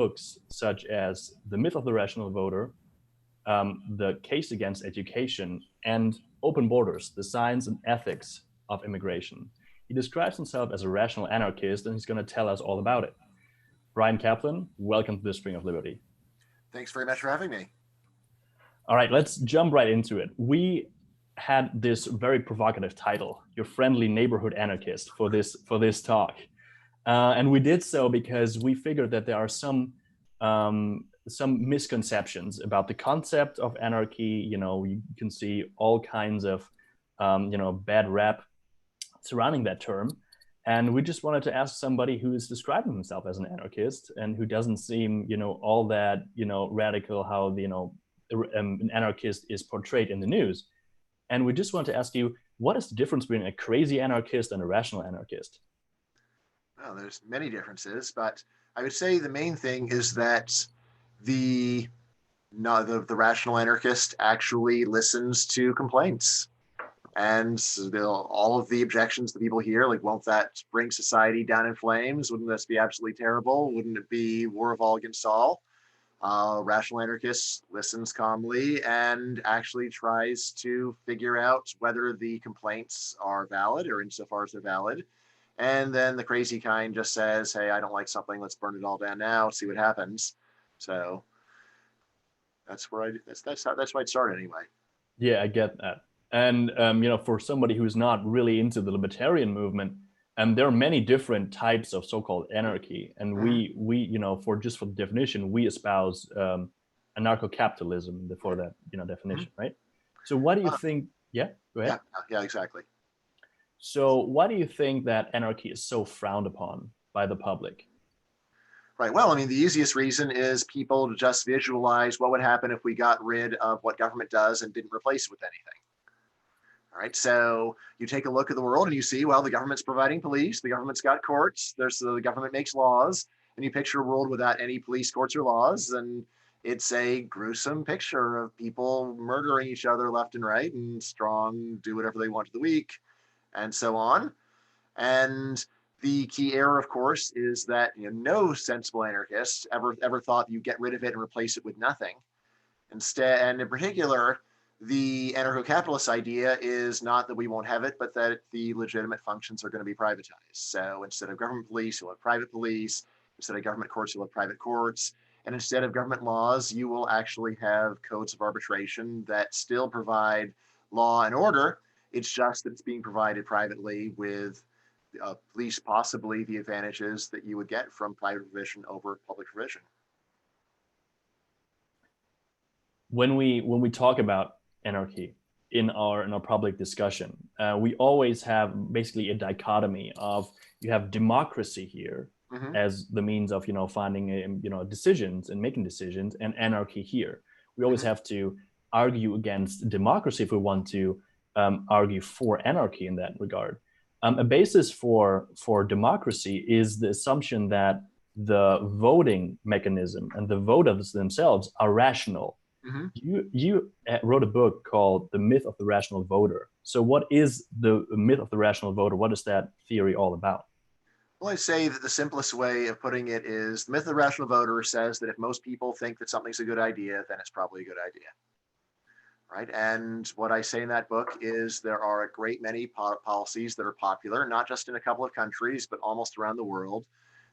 books such as The Myth of the Rational Voter, The Case Against Education, and Open Borders, The Science and Ethics of Immigration. He describes himself as a rational anarchist, and he's going to tell us all about it. Bryan Caplan, welcome to the Spring of Liberty. Thanks very much for having me. All right, let's jump right into it. We had this very provocative title, Your Friendly Neighborhood Anarchist, for this talk. And we did so because we figured that there are some misconceptions about the concept of anarchy. You can see all kinds of bad rap surrounding that term. And we just wanted to ask somebody who is describing himself as an anarchist and who doesn't seem, all that, radical how, an anarchist is portrayed in the news. And we just want to ask you, what is the difference between a crazy anarchist and a rational anarchist? Well, there's many differences, but I would say the main thing is that the rational anarchist actually listens to complaints. And all of the objections that people hear, like, won't that bring society down in flames? Wouldn't this be absolutely terrible? Wouldn't it be war of all against all? Rational anarchist listens calmly and actually tries to figure out whether the complaints are valid or insofar as they're valid. And then the crazy kind just says, hey, I don't like something. Let's burn it all down now, see what happens. So that's why it started anyway. Yeah, I get that. And, for somebody who's not really into the libertarian movement, there are many different types of so-called anarchy. And we for the definition, we espouse anarcho-capitalism for that, definition, right? So what do you think? Yeah, go ahead. Yeah, exactly. So why do you think that anarchy is so frowned upon by the public? Right. Well, I mean, the easiest reason is people just visualize what would happen if we got rid of what government does and didn't replace it with anything. All right. So you take a look at the world and you see, well, the government's providing police, the government's got courts, the government makes laws, and you picture a world without any police, courts, or laws, and it's a gruesome picture of people murdering each other left and right, and strong do whatever they want to the weak, and so on. And the key error, of course, is that no sensible anarchist ever thought you get rid of it and replace it with nothing. Instead, and in particular, the anarcho-capitalist idea is not that we won't have it, but that the legitimate functions are going to be privatized. So instead of government police, you'll have private police. Instead of government courts, you'll have private courts. And instead of government laws, you will actually have codes of arbitration that still provide law and order. It's just that it's being provided privately with at least possibly the advantages that you would get from private provision over public provision. When we talk about anarchy in our public discussion, we always have basically a dichotomy of, you have democracy here as the means of finding decisions and making decisions, and anarchy here. We always have to argue against democracy if we want to argue for anarchy in that regard. A basis for democracy is the assumption that the voting mechanism and the voters themselves are rational. You wrote a book called The Myth of the Rational Voter. So what is the myth of the rational voter? What is that theory all about? Well, I'd say that the simplest way of putting it is the myth of the rational voter says that if most people think that something's a good idea, then it's probably a good idea. Right. And what I say in that book is there are a great many policies that are popular, not just in a couple of countries, but almost around the world,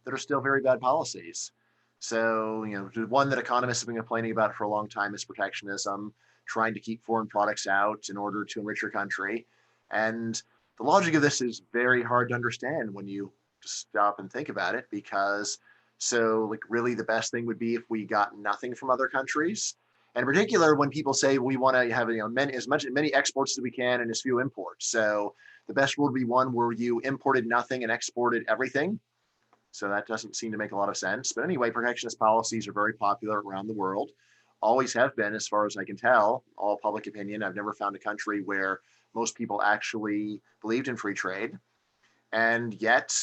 that are still very bad policies. So, one that economists have been complaining about for a long time is protectionism, trying to keep foreign products out in order to enrich your country. And the logic of this is very hard to understand when you just stop and think about it, because really the best thing would be if we got nothing from other countries. And in particular, when people say we want to have many exports as we can and as few imports. So the best world would be one where you imported nothing and exported everything. So that doesn't seem to make a lot of sense. But anyway, protectionist policies are very popular around the world, always have been, as far as I can tell, all public opinion. I've never found a country where most people actually believed in free trade. And yet,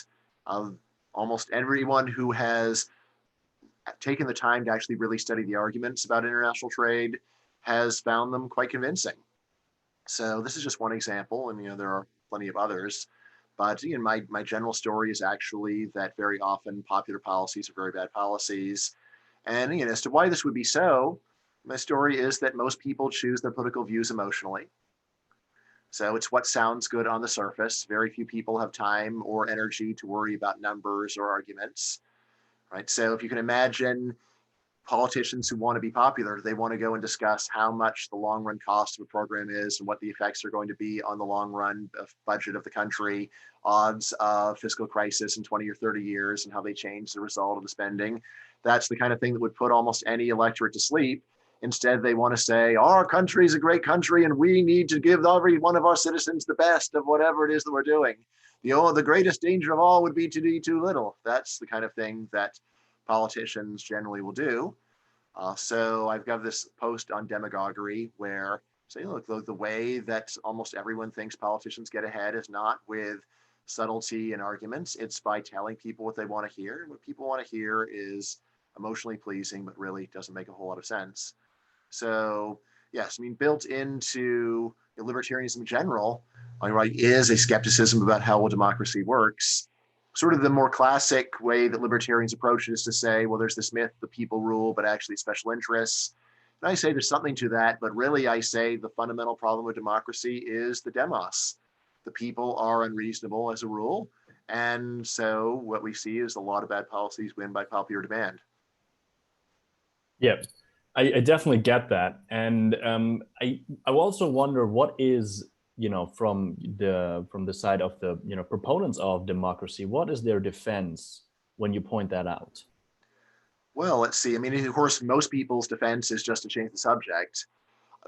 almost everyone who has taken the time to actually really study the arguments about international trade has found them quite convincing. So this is just one example, and there are plenty of others. But my general story is actually that very often popular policies are very bad policies. And as to why this would be so, my story is that most people choose their political views emotionally. So it's what sounds good on the surface. Very few people have time or energy to worry about numbers or arguments, right? So if you can imagine politicians who want to be popular, they want to go and discuss how much the long run cost of a program is and what the effects are going to be on the long run budget of the country, odds of fiscal crisis in 20 or 30 years, and how they change the result of the spending. That's the kind of thing that would put almost any electorate to sleep. Instead, they want to say, our country is a great country and we need to give every one of our citizens the best of whatever it is that we're doing. The greatest danger of all would be to do too little. That's the kind of thing that politicians generally will do. So I've got this post on demagoguery where say, look, the way that almost everyone thinks politicians get ahead is not with subtlety and arguments. It's by telling people what they want to hear. And what people want to hear is emotionally pleasing, but really doesn't make a whole lot of sense. So yes, I mean, built into libertarianism in general, right, is a skepticism about how well democracy works. Sort of the more classic way that libertarians approach it is to say, well, there's this myth, the people rule, but actually special interests. And I say there's something to that, but really I say the fundamental problem with democracy is the demos. The people are unreasonable as a rule. And so what we see is a lot of bad policies win by popular demand. Yeah, I definitely get that, and I also wonder what is, from the side of the proponents of democracy, what is their defense when you point that out? Well, let's see. I mean, of course, most people's defense is just to change the subject.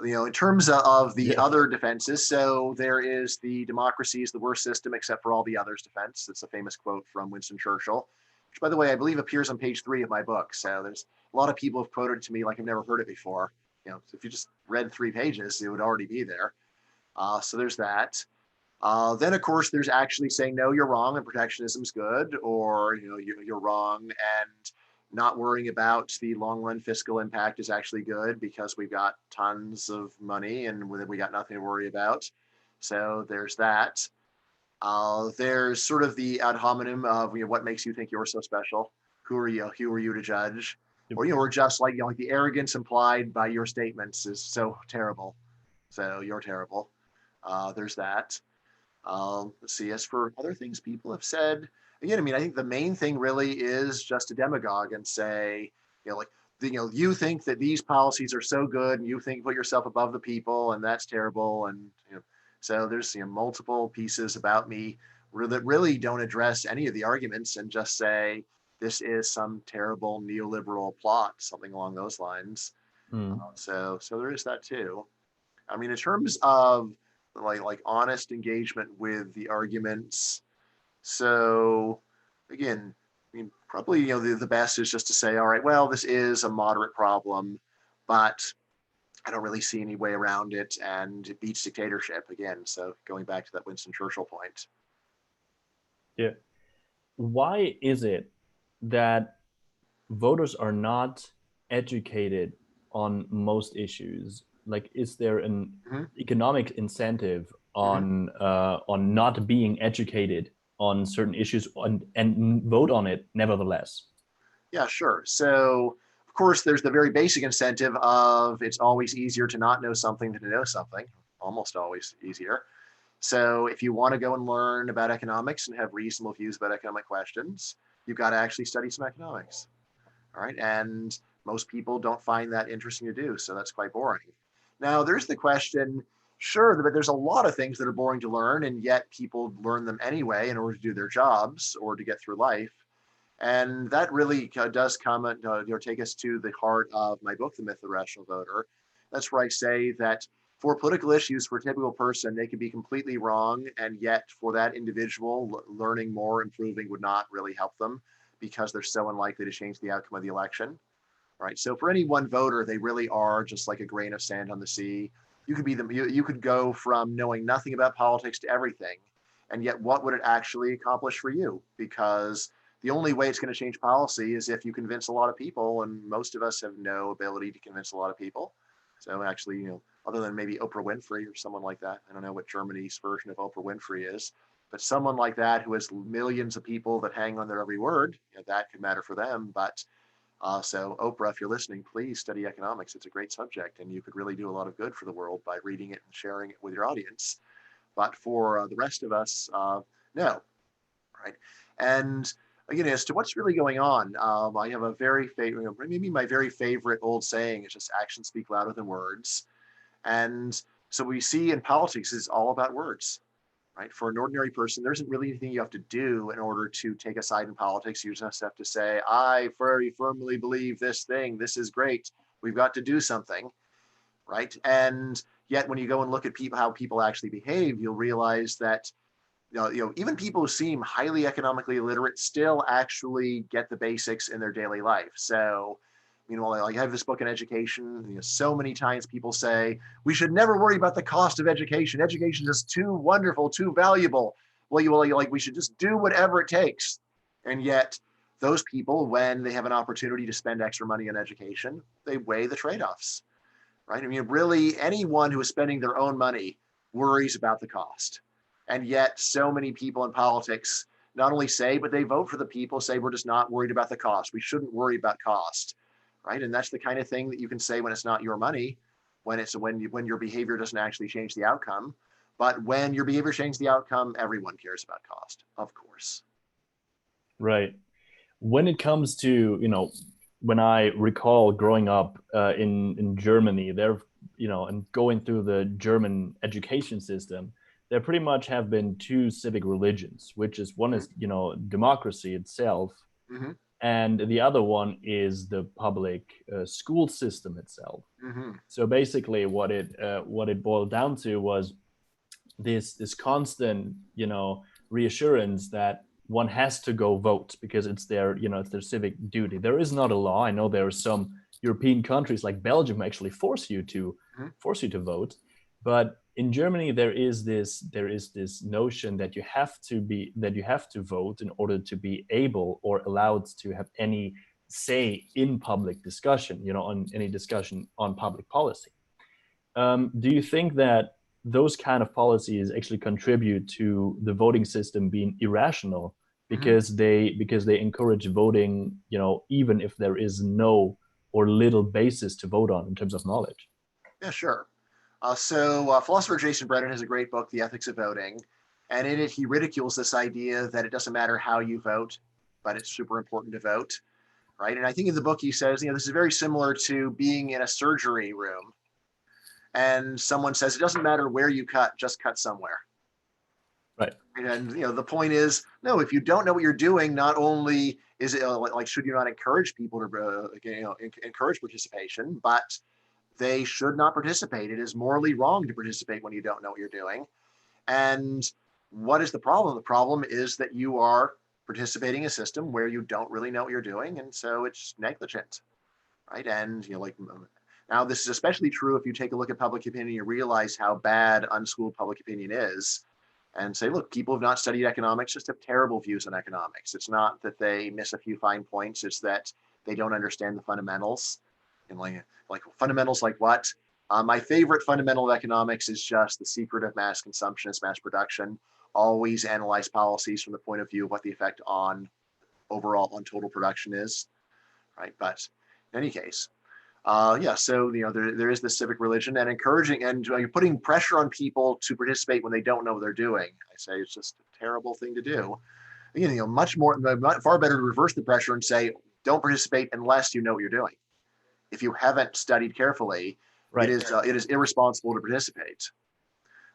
In terms of the Yeah. other defenses, so there is the democracy is the worst system except for all the others defense. It's a famous quote from Winston Churchill, which, by the way, I believe appears on page 3 of my book. So there's a lot of people have quoted it to me like I've never heard it before. So if you just read 3 pages, it would already be there. So there's that. Then, of course, there's actually saying, no, you're wrong and protectionism's good, or, you're wrong and not worrying about the long run fiscal impact is actually good because we've got tons of money and we got nothing to worry about. So there's that. There's sort of the ad hominem of what makes you think you're so special. Who are you? Who are you to judge? Or just like like the arrogance implied by your statements is so terrible. So you're terrible. There's that. Let's see, as for other things people have said, again, I mean, I think the main thing really is just a demagogue and say, like, you think that these policies are so good and you think put yourself above the people and that's terrible. And, so there's multiple pieces about me that really don't address any of the arguments and just say, this is some terrible neoliberal plot, something along those lines. So there is that too. I mean, in terms of like honest engagement with the arguments. So again, I mean, probably the best is just to say, all right, well, this is a moderate problem, but I don't really see any way around it, and it beats dictatorship again. So going back to that Winston Churchill point. Yeah. Why is it that voters are not educated on most issues? Like, is there an economic incentive on not being educated on certain issues and vote on it nevertheless? Yeah, sure. So of course, there's the very basic incentive of it's always easier to not know something than to know something, almost always easier. So if you want to go and learn about economics and have reasonable views about economic questions, you've got to actually study some economics. All right. And most people don't find that interesting to do. So that's quite boring. Now, there's the question, sure, but there's a lot of things that are boring to learn, and yet people learn them anyway in order to do their jobs or to get through life. And that really does come and take us to the heart of my book, The Myth of the Rational Voter. That's where I say that for political issues, for a typical person, they can be completely wrong. And yet for that individual, learning more, improving would not really help them because they're so unlikely to change the outcome of the election. Right. So for any one voter, they really are just like a grain of sand on the sea. You could be them. You could go from knowing nothing about politics to everything. And yet what would it actually accomplish for you? Because the only way it's going to change policy is if you convince a lot of people. And most of us have no ability to convince a lot of people. So actually, other than maybe Oprah Winfrey or someone like that. I don't know what Germany's version of Oprah Winfrey is, but someone like that who has millions of people that hang on their every word, that could matter for them. But So Oprah, if you're listening, please study economics. It's a great subject, and you could really do a lot of good for the world by reading it and sharing it with your audience. But for the rest of us, no, right? And again, as to what's really going on, I have a very favorite, maybe my very favorite old saying is just actions speak louder than words. And so we see in politics is all about words, right? For an ordinary person, there isn't really anything you have to do in order to take a side in politics. You just have to say, I very firmly believe this thing. This is great. We've got to do something, right? And yet when you go and look at people, how people actually behave, you'll realize that even people who seem highly economically illiterate still actually get the basics in their daily life. So, I have this book in education. So many times people say we should never worry about the cost of education. Education is too wonderful, too valuable. We should just do whatever it takes. And yet, those people, when they have an opportunity to spend extra money on education, they weigh the trade-offs, right? Really, anyone who is spending their own money worries about the cost. And yet so many people in politics not only say, but they vote for the people, say, we're just not worried about the cost. We shouldn't worry about cost, right? And that's the kind of thing that you can say when it's not your money, when your behavior doesn't actually change the outcome. But when your behavior changes the outcome, everyone cares about cost, of course. Right. When it comes to, when I recall growing up in Germany, and going through the German education system, there pretty much have been two civic religions, which is one is, democracy itself, Mm-hmm. and the other one is the public school system itself. Mm-hmm. So basically what it boiled down to was this constant, reassurance that one has to go vote because it's their civic duty. There is not a law. I know there are some European countries like Belgium actually force you to vote, but in Germany there is this notion that you have to vote in order to be able or allowed to have any say in public discussion, on any discussion on public policy. Do you think that those kind of policies actually contribute to the voting system being irrational because they encourage voting, even if there is no or little basis to vote on in terms of knowledge? Yeah, sure. Philosopher Jason Brennan has a great book, The Ethics of Voting. And in it, he ridicules this idea that it doesn't matter how you vote, but it's super important to vote, right? And I think in the book, he says, this is very similar to being in a surgery room. And someone says, it doesn't matter where you cut, just cut somewhere. Right. And, the point is, no, if you don't know what you're doing, not only is it should you not encourage people to, encourage participation, but they should not participate. It is morally wrong to participate when you don't know what you're doing. And what is the problem? The problem is that you are participating in a system where you don't really know what you're doing. And so it's negligent, right? And, now this is especially true if you take a look at public opinion, you realize how bad unschooled public opinion is and say, look, people who have not studied economics just have terrible views on economics. It's not that they miss a few fine points. It's that they don't understand the fundamentals. And like fundamentals like what? My favorite fundamental of economics is just the secret of mass consumption is mass production. Always analyze policies from the point of view of what the effect on total production is, right? But in any case, so there is this civic religion and encouraging and you're putting pressure on people to participate when they don't know what they're doing. I say it's just a terrible thing to do. Far better to reverse the pressure and say, don't participate unless you know what you're doing. If you haven't studied carefully, right, it is irresponsible to participate,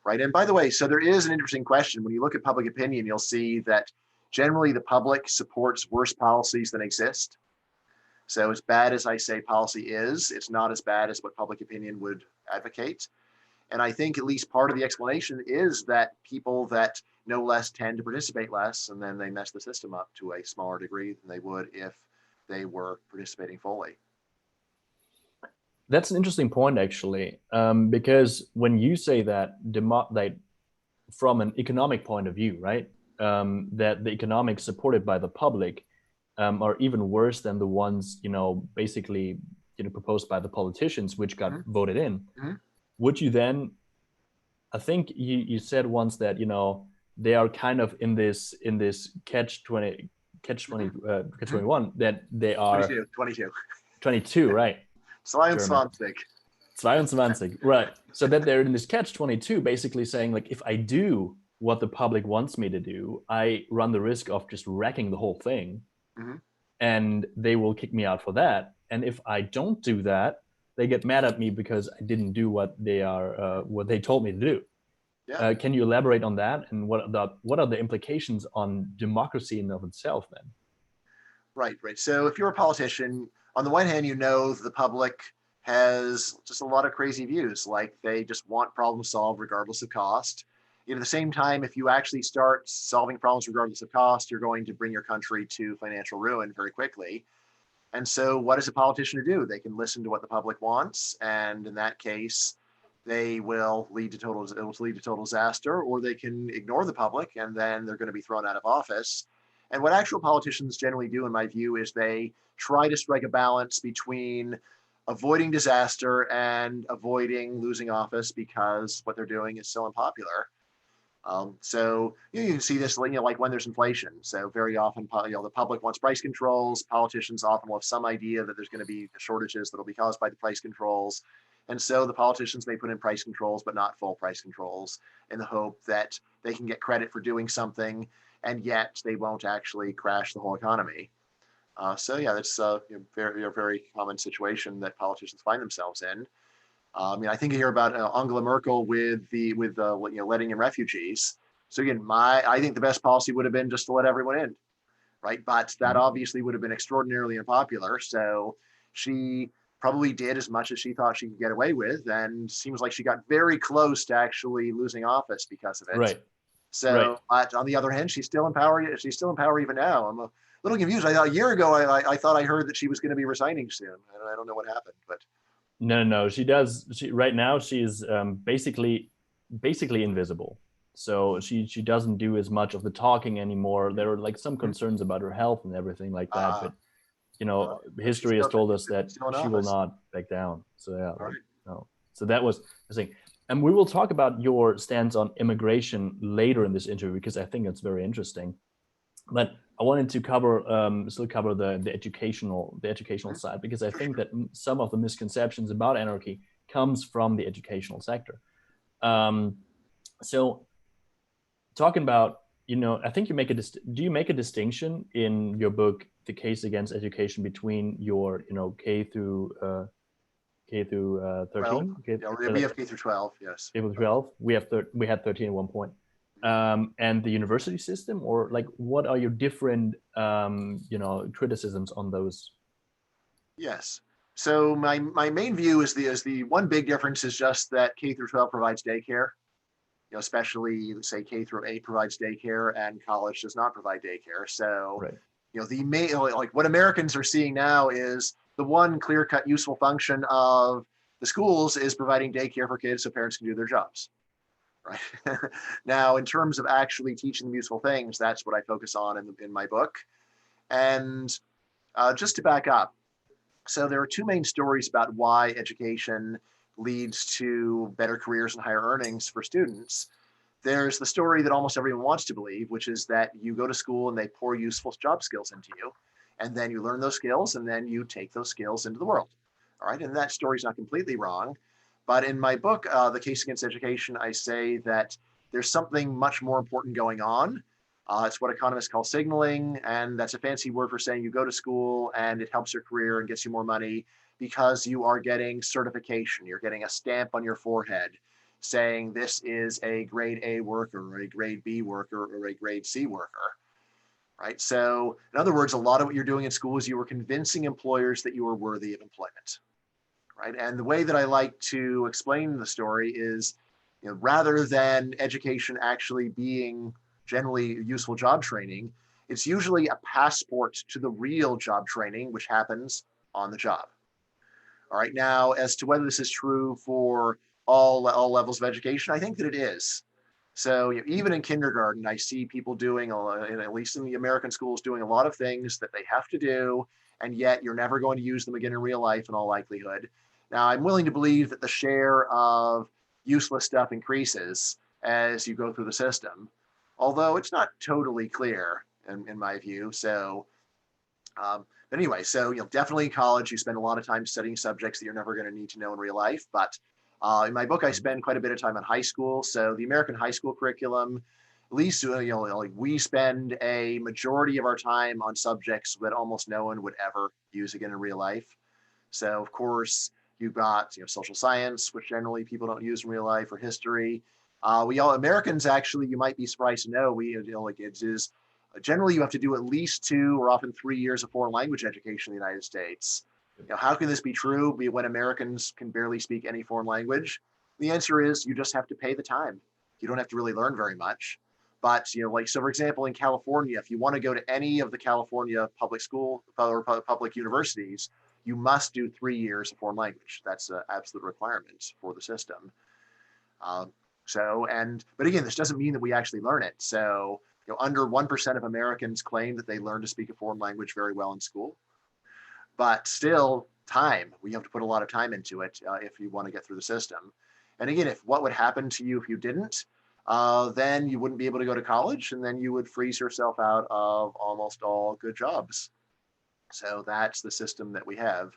right? And by the way, so there is an interesting question. When you look at public opinion, you'll see that generally the public supports worse policies than exist. So as bad as I say policy is, it's not as bad as what public opinion would advocate. And I think at least part of the explanation is that people that know less tend to participate less, and then they mess the system up to a smaller degree than they would if they were participating fully. That's an interesting point, actually, because when you say that from an economic point of view, right, that the economics supported by the public are even worse than the ones, basically, proposed by the politicians, which got voted in. Would you then, I think you said once that, they are kind of in this catch catch 21 that they are 22, right? 22. 22, right? So that they're in this catch 22, basically saying like, if I do what the public wants me to do, I run the risk of just wrecking the whole thing, and they will kick me out for that. And if I don't do that, they get mad at me because I didn't do what they told me to do. Yeah. Can you elaborate on that, and what are the implications on democracy in and of itself then? Right. So if you're a politician, on the one hand, you know the public has just a lot of crazy views, like they just want problems solved regardless of cost. At the same time, if you actually start solving problems regardless of cost, you're going to bring your country to financial ruin very quickly. And so what is a politician to do? They can listen to what the public wants, and in that case, they will lead to total disaster, or they can ignore the public and then they're going to be thrown out of office. And what actual politicians generally do, in my view, is they try to strike a balance between avoiding disaster and avoiding losing office, because what they're doing is so unpopular. So you can see this, like when there's inflation. So very often, the public wants price controls. Politicians often will have some idea that there's going to be shortages that will be caused by the price controls. And so the politicians may put in price controls, but not full price controls, in the hope that they can get credit for doing something, and yet they won't actually crash the whole economy. So yeah, that's a very common situation that politicians find themselves in. I think you hear about Angela Merkel with letting in refugees. So again, I think the best policy would have been just to let everyone in, right? But that obviously would have been extraordinarily unpopular. So she probably did as much as she thought she could get away with, and seems like she got very close to actually losing office because of it. Right. So, but on the other hand, she's still in power. She's still in power even now. I'm a little confused. I thought a year ago, I thought I heard that she was going to be resigning soon, and I don't know what happened. But no, she does. Right now she's basically invisible. So she doesn't do as much of the talking anymore. There are like some concerns about her health and everything like that, but history has told us that she will not back down. So yeah, no. So that was the thing. And we will talk about your stance on immigration later in this interview, because I think it's very interesting. But I wanted to still cover the educational side, because I think that some of the misconceptions about anarchy comes from the educational sector. So talking about, I think do you make a distinction in your book, The Case Against Education, between your, K through 13? We have K through 12, yes. K through 12. We had 13 at one point. And the university system, or like, what are your different, criticisms on those? Yes. So my main view is the one big difference is just that K through 12 provides daycare. Especially say K through 8 provides daycare, and college does not provide daycare. So, the main, like what Americans are seeing now is the one clear-cut useful function of the schools is providing daycare for kids so parents can do their jobs. Right. Now, in terms of actually teaching them useful things, that's what I focus on in my book. And just to back up, so there are two main stories about why education leads to better careers and higher earnings for students. There's the story that almost everyone wants to believe, which is that you go to school and they pour useful job skills into you, and then you learn those skills, and then you take those skills into the world. All right. And that story is not completely wrong. But in my book, The Case Against Education, I say that there's something much more important going on. It's what economists call signaling, and that's a fancy word for saying you go to school and it helps your career and gets you more money because you are getting certification. You're getting a stamp on your forehead saying this is a grade A worker, or a grade B worker, or a grade C worker. Right. So in other words, a lot of what you're doing in school is you were convincing employers that you were worthy of employment. Right. And the way that I like to explain the story is, rather than education actually being generally useful job training, it's usually a passport to the real job training, which happens on the job. All right. Now, as to whether this is true for all levels of education, I think that it is. So even in kindergarten, I see people doing, at least in the American schools, doing a lot of things that they have to do, and yet you're never going to use them again in real life in all likelihood. Now, I'm willing to believe that the share of useless stuff increases as you go through the system, although it's not totally clear. in my view. So, but anyway, so definitely in college you spend a lot of time studying subjects that you're never going to need to know in real life. But in my book, I spend quite a bit of time on high school. So the American high school curriculum, at least like we spend a majority of our time on subjects that almost no one would ever use again in real life. So of course you've got social science, which generally people don't use in real life, or history. We all Americans actually, you might be surprised to know, we like it is generally you have to do at least 2 or often 3 years of foreign language education in the United States. How can this be true when Americans can barely speak any foreign language? The answer is you just have to pay the time. You don't have to really learn very much. But like, so for example, in California, if you want to go to any of the California public school or public universities, you must do 3 years of foreign language. That's an absolute requirement for the system. But again, this doesn't mean that we actually learn it. So under 1% of Americans claim that they learn to speak a foreign language very well in school. But still, we have to put a lot of time into it if you want to get through the system. And again, what would happen to you if you didn't, then you wouldn't be able to go to college, and then you would freeze yourself out of almost all good jobs. So that's the system that we have.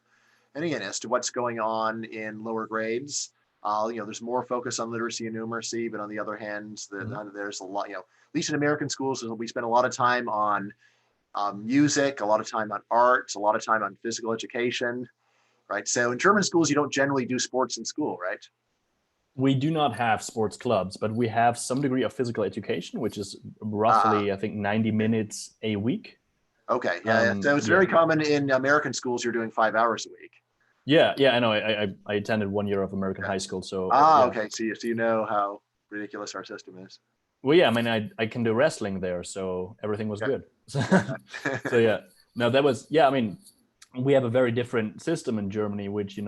And again, as to what's going on in lower grades, there's more focus on literacy and numeracy, but on the other hand, there's a lot, at least in American schools, we spend a lot of time on music, a lot of time on arts, a lot of time on physical education, right? So in German schools, you don't generally do sports in school, right? We do not have sports clubs, but we have some degree of physical education, which is roughly, I think, 90 minutes a week. Okay, yeah. So it's very common in American schools, you're doing 5 hours a week. Yeah, I know. I attended 1 year of American high school, so. Okay. So you know how ridiculous our system is. Well, yeah. I mean, I can do wrestling there, so everything was good. So yeah. No, that was I mean, we have a very different system in Germany, which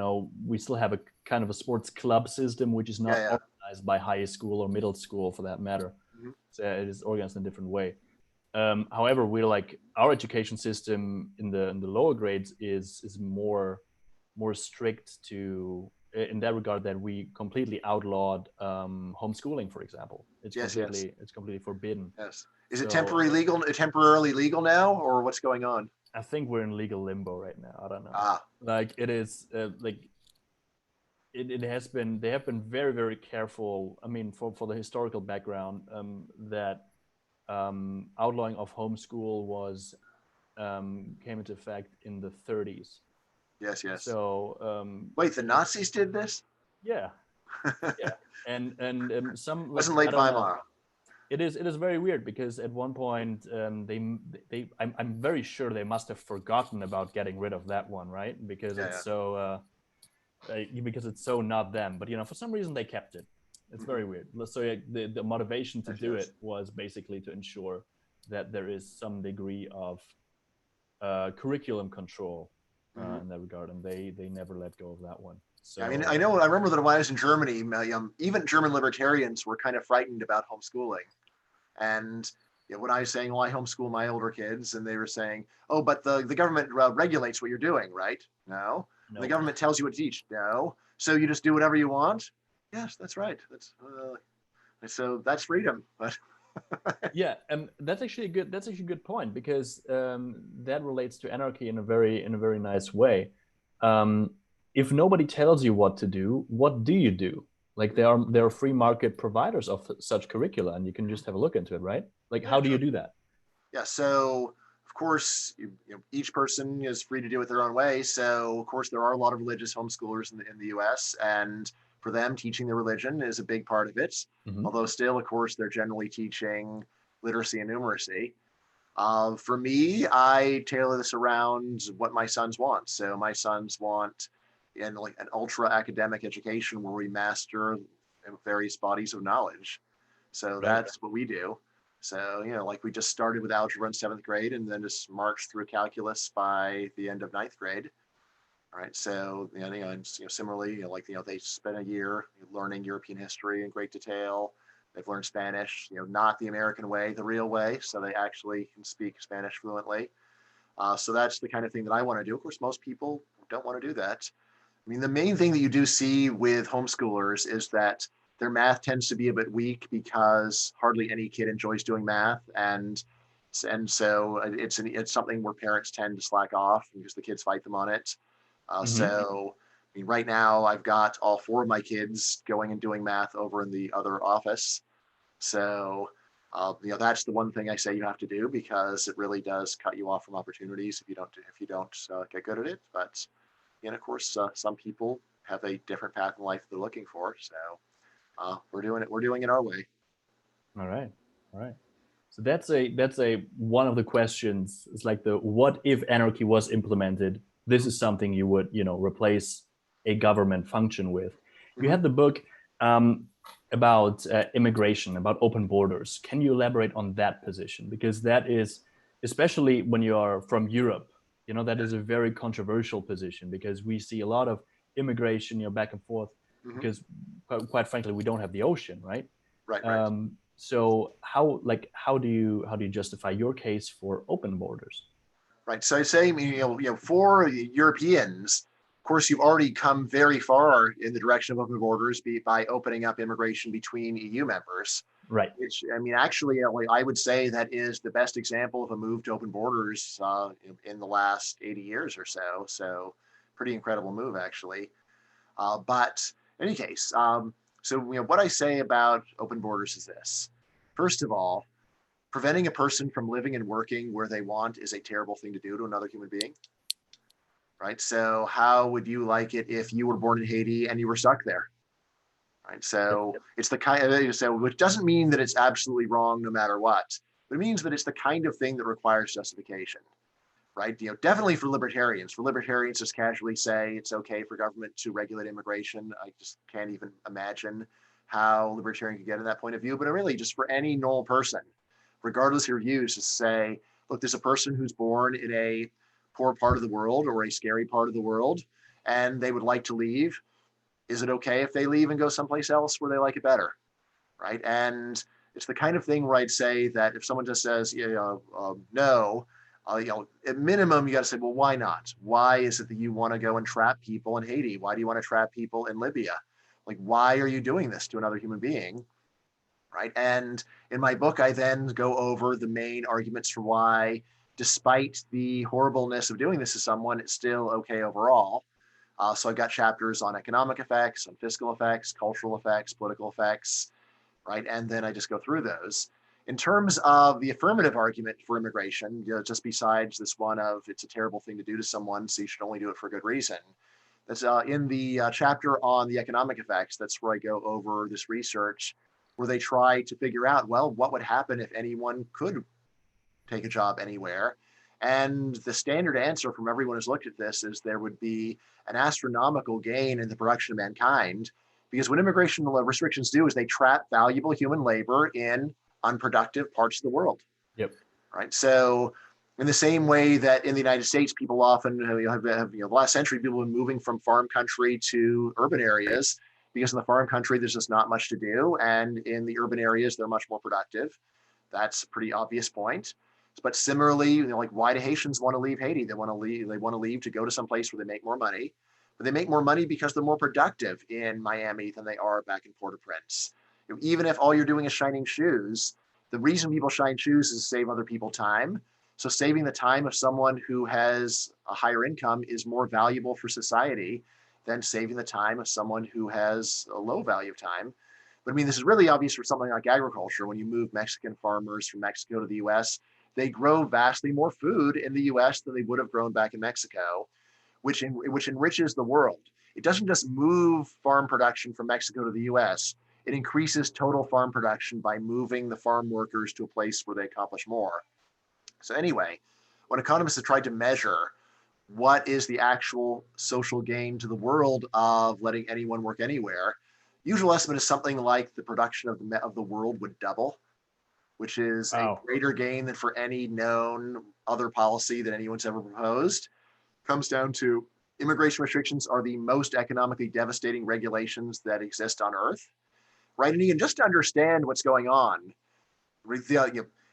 we still have a kind of a sports club system, which is not organized by high school or middle school, for that matter. Mm-hmm. So it is organized in a different way. However, we're like, our education system in the lower grades is more strict in that regard, that we completely outlawed homeschooling, for example. It's completely forbidden. Yes. Is it temporarily legal now, or what's going on? I think we're in legal limbo right now. I don't know. Like, it is it has been. They have been very, very careful. I mean, for the historical background, that outlawing of homeschool came into effect in the 30s. Yes. So wait, the Nazis did this? Yeah. Yeah. And some wasn't late Weimar. It is very weird, because at one point I'm very sure they must have forgotten about getting rid of that one, right? Because because it's so not them. But for some reason they kept it. It's very weird. So the motivation to do it was basically to ensure that there is some degree of curriculum control in that regard, and they never let go of that one. So I mean, I remember that when I was in Germany, even German libertarians were kind of frightened about homeschooling. And when I was saying, well, I homeschool my older kids, and they were saying, oh, but the government regulates what you're doing, right? No. The government tells you what to teach. No. So you just do whatever you want? Yes, that's right. So that's freedom. But yeah, and that's actually a good point, because that relates to anarchy in a very nice way. If nobody tells you what to do, what do you do? Like, there are free market providers of such curricula, and you can just have a look into it, right? Like, how do you do that? Yeah, so of course, each person is free to do it their own way. So of course, there are a lot of religious homeschoolers in the U.S., and for them, teaching their religion is a big part of it. Mm-hmm. Although still, of course, they're generally teaching literacy and numeracy. For me, I tailor this around what my sons want. So my sons want like an ultra academic education where we master various bodies of knowledge. So that's what we do. So, like, we just started with algebra in 7th grade, and then just marched through calculus by the end of 9th grade. All right. So, and similarly, they spent a year learning European history in great detail. They've learned Spanish, not the American way, the real way. So they actually can speak Spanish fluently. So that's the kind of thing that I want to do. Of course, most people don't want to do that. I mean, the main thing that you do see with homeschoolers is that their math tends to be a bit weak, because hardly any kid enjoys doing math. And And so it's something where parents tend to slack off because the kids fight them on it. So I mean, right now I've got all 4 of my kids going and doing math over in the other office. So that's the one thing I say you have to do, because it really does cut you off from opportunities if you don't get good at it. But of course, some people have a different path in life they're looking for. So we're doing it our way. All right. So that's a one of the questions. It's like the what if anarchy was implemented? This is something you would replace a government function with. You had the book about immigration, about open borders. Can you elaborate on that position? Because that is, especially when you are from Europe, that is a very controversial position, because we see a lot of immigration, back and forth, because quite frankly, we don't have the ocean, right? Right. So how do you justify your case for open borders? Right. So I say, for Europeans, of course, you've already come very far in the direction of open borders by opening up immigration between EU members. Right. Which, I mean, actually, I would say that is the best example of a move to open borders in the last 80 years or so. So pretty incredible move, actually. But in any case, so what I say about open borders is this. First of all, preventing a person from living and working where they want is a terrible thing to do to another human being. Right? So how would you like it if you were born in Haiti and you were stuck there? Right? So it's the kind of, which doesn't mean that it's absolutely wrong no matter what, but it means that it's the kind of thing that requires justification. Right? Definitely for libertarians. For libertarians, just casually say it's okay for government to regulate immigration. I just can't even imagine how libertarian could get to that point of view. But really, just for any normal person, regardless of your views, to say, look, there's a person who's born in a poor part of the world or a scary part of the world, and they would like to leave. Is it okay if they leave and go someplace else where they like it better? Right? And it's the kind of thing where I'd say that if someone just says, no, at minimum, you got to say, well, why not? Why is it that you want to go and trap people in Haiti? Why do you want to trap people in Libya? Like, why are you doing this to another human being? Right. And in my book, I then go over the main arguments for why, despite the horribleness of doing this to someone, it's still okay overall. So I've got chapters on economic effects, on fiscal effects, cultural effects, political effects, right? And then I just go through those. In terms of the affirmative argument for immigration, just besides this one of it's a terrible thing to do to someone, so you should only do it for a good reason. That's in the chapter on the economic effects. That's where I go over this research where they try to figure out, well, what would happen if anyone could take a job anywhere? And the standard answer from everyone who's looked at this is there would be an astronomical gain in the production of mankind, because what immigration restrictions do is they trap valuable human labor in unproductive parts of the world. Yep. Right. So in the same way that in the United States, people often have the last century, people have been moving from farm country to urban areas because in the farm country, there's just not much to do. And in the urban areas, they're much more productive. That's a pretty obvious point. But similarly, like, why do Haitians want to leave Haiti? They want to leave to go to some place where they make more money. But they make more money because they're more productive in Miami than they are back in Port-au-Prince. Even if all you're doing is shining shoes, the reason people shine shoes is to save other people time. So saving the time of someone who has a higher income is more valuable for society than saving the time of someone who has a low value of time. But I mean, this is really obvious for something like agriculture. When you move Mexican farmers from Mexico to the US, they grow vastly more food in the US than they would have grown back in Mexico, which enriches the world. It doesn't just move farm production from Mexico to the US. It increases total farm production by moving the farm workers to a place where they accomplish more. So anyway, when economists have tried to measure what is the actual social gain to the world of letting anyone work anywhere, usual estimate is something like the production of the world would double, which is a greater gain than for any known other policy that anyone's ever proposed. Comes down to immigration restrictions are the most economically devastating regulations that exist on Earth, right? And even just to understand what's going on,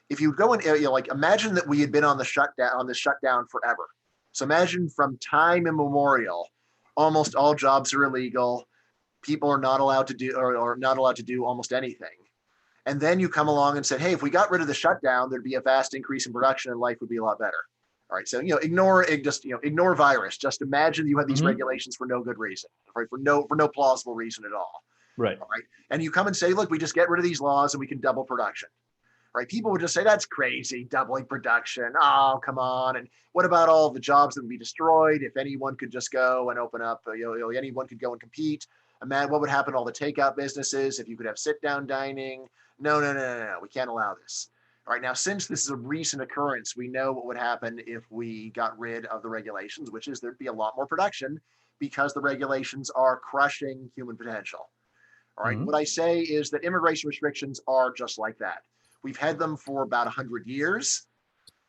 if you go and imagine that we had been on this shutdown forever. So imagine from time immemorial, almost all jobs are illegal. People are not allowed to do or not allowed to do almost anything. And then you come along and said, hey, if we got rid of the shutdown, there'd be a vast increase in production and life would be a lot better. All right. So, ignore virus. Just imagine you have these regulations for no good reason, right? For no plausible reason at all. Right. All right. And you come and say, look, we just get rid of these laws and we can double production. Right. People would just say, that's crazy, doubling production. Oh, come on. And what about all the jobs that would be destroyed if anyone could just go and open up, anyone could go and compete? Imagine what would happen to all the takeout businesses if you could have sit-down dining. No. We can't allow this. All right. Now, since this is a recent occurrence, we know what would happen if we got rid of the regulations, which is there'd be a lot more production because the regulations are crushing human potential. All right. What I say is that immigration restrictions are just like that. We've had them for about 100 years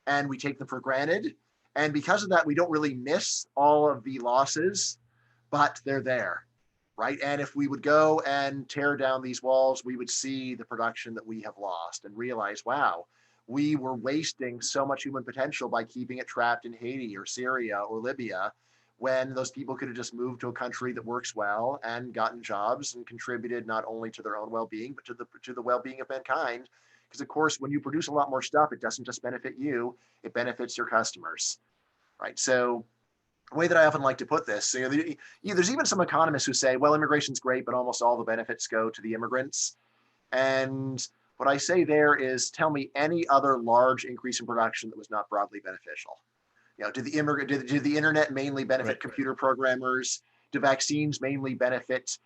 and we take them for granted. And because of that, we don't really miss all of the losses, but they're there, right? And if we would go and tear down these walls, we would see the production that we have lost and realize, wow, we were wasting so much human potential by keeping it trapped in Haiti or Syria or Libya, when those people could have just moved to a country that works well and gotten jobs and contributed not only to their own well-being, but to the well-being of mankind. Because of course, when you produce a lot more stuff, it doesn't just benefit you, it benefits your customers, right? So the way that I often like to put this, there's even some economists who say, well, immigration's great, but almost all the benefits go to the immigrants. And what I say there is, tell me any other large increase in production that was not broadly beneficial. Did the internet mainly benefit computer programmers? Do vaccines mainly benefit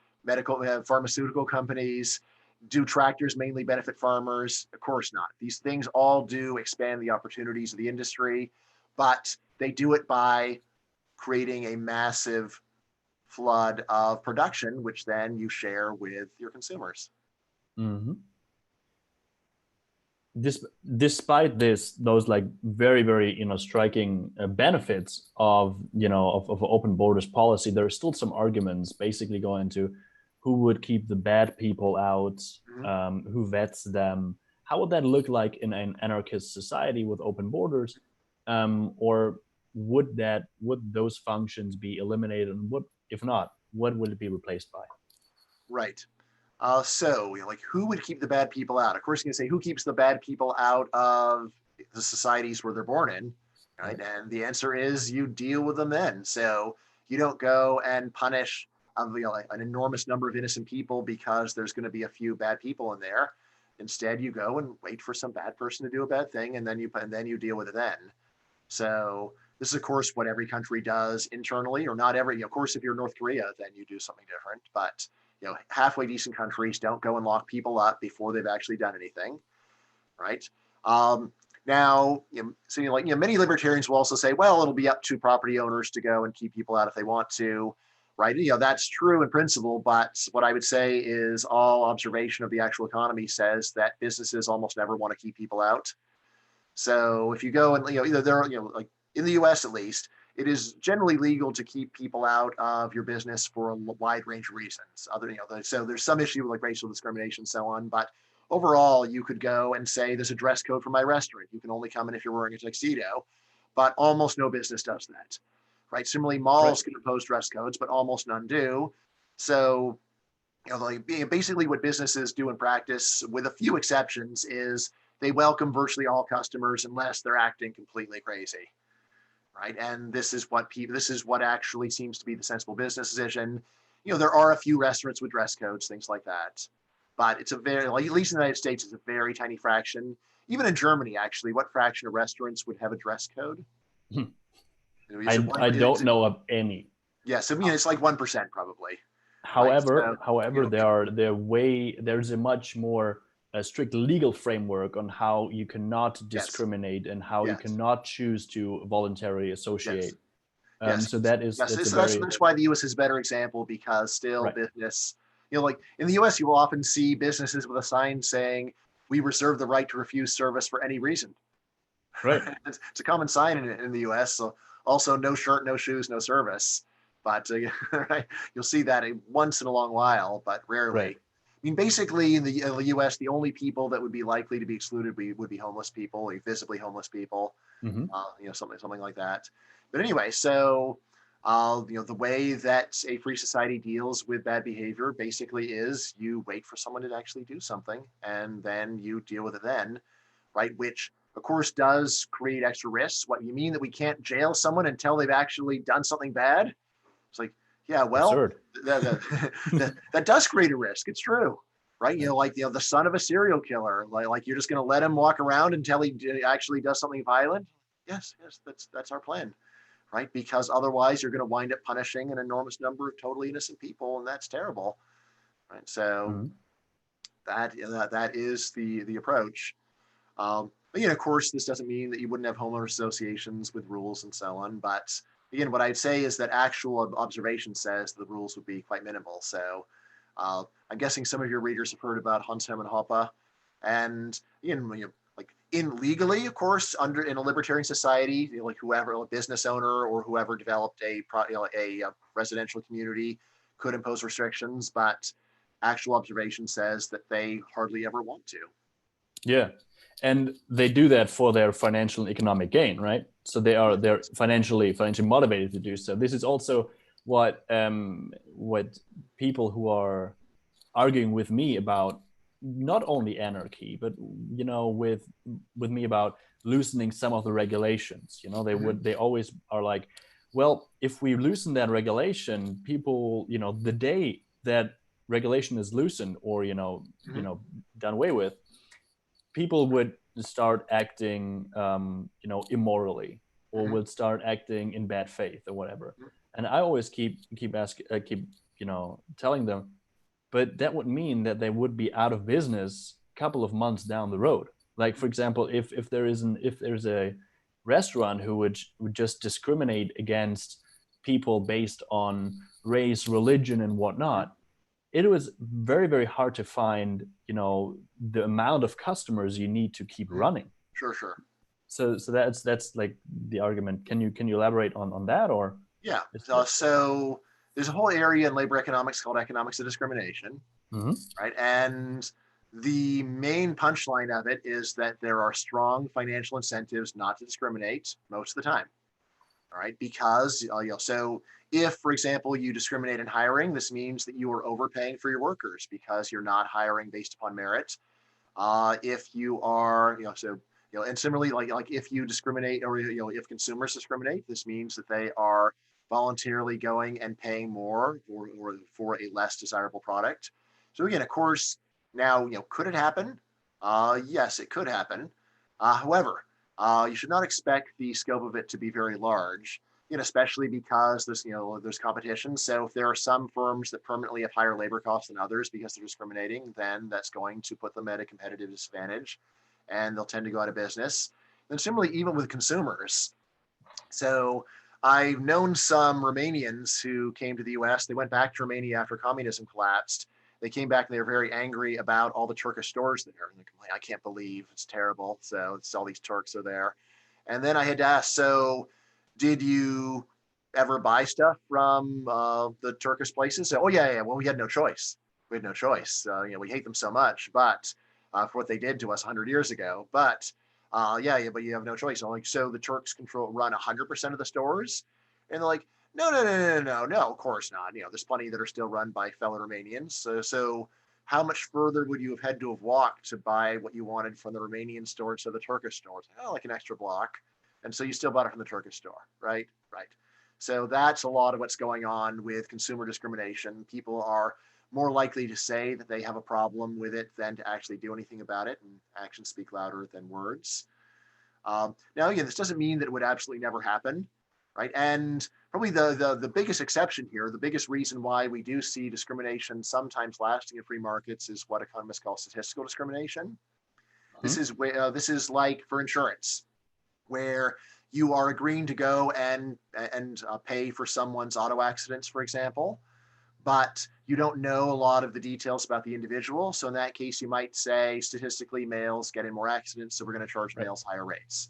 pharmaceutical companies? Do tractors mainly benefit farmers? Of course not. These things all do expand the opportunities of the industry, but they do it by creating a massive flood of production, which then you share with your consumers. Mm-hmm. Despite those like very, very striking benefits of open borders policy, there are still some arguments basically going to who would keep the bad people out, who vets them. How would that look like in an anarchist society with open borders, or would those functions be eliminated, and if not, what would it be replaced by? Right. So, who would keep the bad people out? Of course, you're going to say, who keeps the bad people out of the societies where they're born in, right? And the answer is you deal with them then. So you don't go and punish an enormous number of innocent people because there's going to be a few bad people in there. Instead, you go and wait for some bad person to do a bad thing, and then you deal with it then. So this is, of course, what every country does internally, or not every. Of course, if you're North Korea, then you do something different, but halfway decent countries don't go and lock people up before they've actually done anything, right? Now, many libertarians will also say, well, it'll be up to property owners to go and keep people out if they want to, right? That's true in principle, but what I would say is all observation of the actual economy says that businesses almost never want to keep people out. So if you go and, either there are, like in the US at least, it is generally legal to keep people out of your business for a wide range of reasons. So there's some issue with like racial discrimination and so on, but overall you could go and say there's a dress code for my restaurant. You can only come in if you're wearing a tuxedo, but almost no business does that, right? Similarly, malls can impose dress codes, but almost none do. So, basically what businesses do in practice, with a few exceptions, is they welcome virtually all customers unless they're acting completely crazy. Right. And this is what actually seems to be the sensible business decision. There are a few restaurants with dress codes, things like that. But it's at least in the United States, it's a very tiny fraction. Even in Germany, actually, what fraction of restaurants would have a dress code? I don't know of any. Yes, it's like 1% probably. However, there's a much more strict legal framework on how you cannot discriminate and how you cannot choose to voluntarily associate. So that's why the U.S. is a better example, because still business, like in the U.S. you will often see businesses with a sign saying, "We reserve the right to refuse service for any reason." Right. It's a common sign in the U.S. So also, no shirt, no shoes, no service. But you'll see that once in a long while, but rarely. Right. I mean, basically, in the U.S., the only people that would be likely to be excluded would be homeless people, visibly homeless people, something like that. But anyway, so The way that a free society deals with bad behavior basically is you wait for someone to actually do something, and then you deal with it then, right? Which of course does create extra risks. What you mean that we can't jail someone until they've actually done something bad? It's like, yeah, well, Absurd. that does create a risk. It's true, right? Like the son of a serial killer, like you're just going to let him walk around until he actually does something violent? Yes, that's our plan, right? Because otherwise you're going to wind up punishing an enormous number of totally innocent people, and that's terrible, right? So Mhm. that is the approach. But of course, this doesn't mean that you wouldn't have homeowner associations with rules and so on. But again, what I'd say is that actual observation says the rules would be quite minimal. So I'm guessing some of your readers have heard about Hansheim and Hoppe, and like in legally, of course, under in a libertarian society, like whoever, a business owner or whoever developed a residential community could impose restrictions, but actual observation says that they hardly ever want to. Yeah, and they do that for their financial and economic gain, right? So they're financially motivated to do so. This is also what people who are arguing with me about not only anarchy, but with me about loosening some of the regulations. They always are like, well, if we loosen that regulation, people, the day that regulation is loosened or done away with, people would start acting immorally, or would start acting in bad faith or whatever. And I always keep telling them, but that would mean that they would be out of business a couple of months down the road. Like, for example, if there's a restaurant who would just discriminate against people based on race, religion, and whatnot, it was very, very hard to find the amount of customers you need to keep running. Sure. So that's like the argument. Can you elaborate on that? Or Yeah. So there's a whole area in labor economics called economics of discrimination, right? And the main punchline of it is that there are strong financial incentives not to discriminate most of the time. All right, because so if, for example, you discriminate in hiring, this means that you are overpaying for your workers because you're not hiring based upon merit. If you are, and similarly, like if you discriminate, or if consumers discriminate, this means that they are voluntarily going and paying more for a less desirable product. So again, of course, now could it happen? Yes, it could happen. However, you should not expect the scope of it to be very large. Especially because there's competition. So if there are some firms that permanently have higher labor costs than others because they're discriminating, then that's going to put them at a competitive disadvantage, and they'll tend to go out of business. And similarly, even with consumers. So I've known some Romanians who came to the US. They went back to Romania after communism collapsed. They came back and they were very angry about all the Turkish stores there. And they're like, I can't believe it's terrible. So it's all these Turks are there. And then I had to ask, so did you ever buy stuff from the Turkish places? Oh yeah. Well, we had no choice. We had no choice. We hate them so much, but for what they did to us 100 years ago. But but you have no choice. I'm like, so the Turks run 100% of the stores, and they're like, no, of course not. There's plenty that are still run by fellow Romanians. So how much further would you have had to have walked to buy what you wanted from the Romanian store to the Turkish store? Oh, like an extra block. And so you still bought it from the Turkish store, right? Right. So that's a lot of what's going on with consumer discrimination. People are more likely to say that they have a problem with it than to actually do anything about it, and actions speak louder than words. Now, again, this doesn't mean that it would absolutely never happen, right? And probably the biggest exception here, the biggest reason why we do see discrimination sometimes lasting in free markets is what economists call statistical discrimination. This is like for insurance, where you are agreeing to go and pay for someone's auto accidents, for example, but you don't know a lot of the details about the individual. So in that case, you might say statistically males get in more accidents, so we're going to charge males higher rates.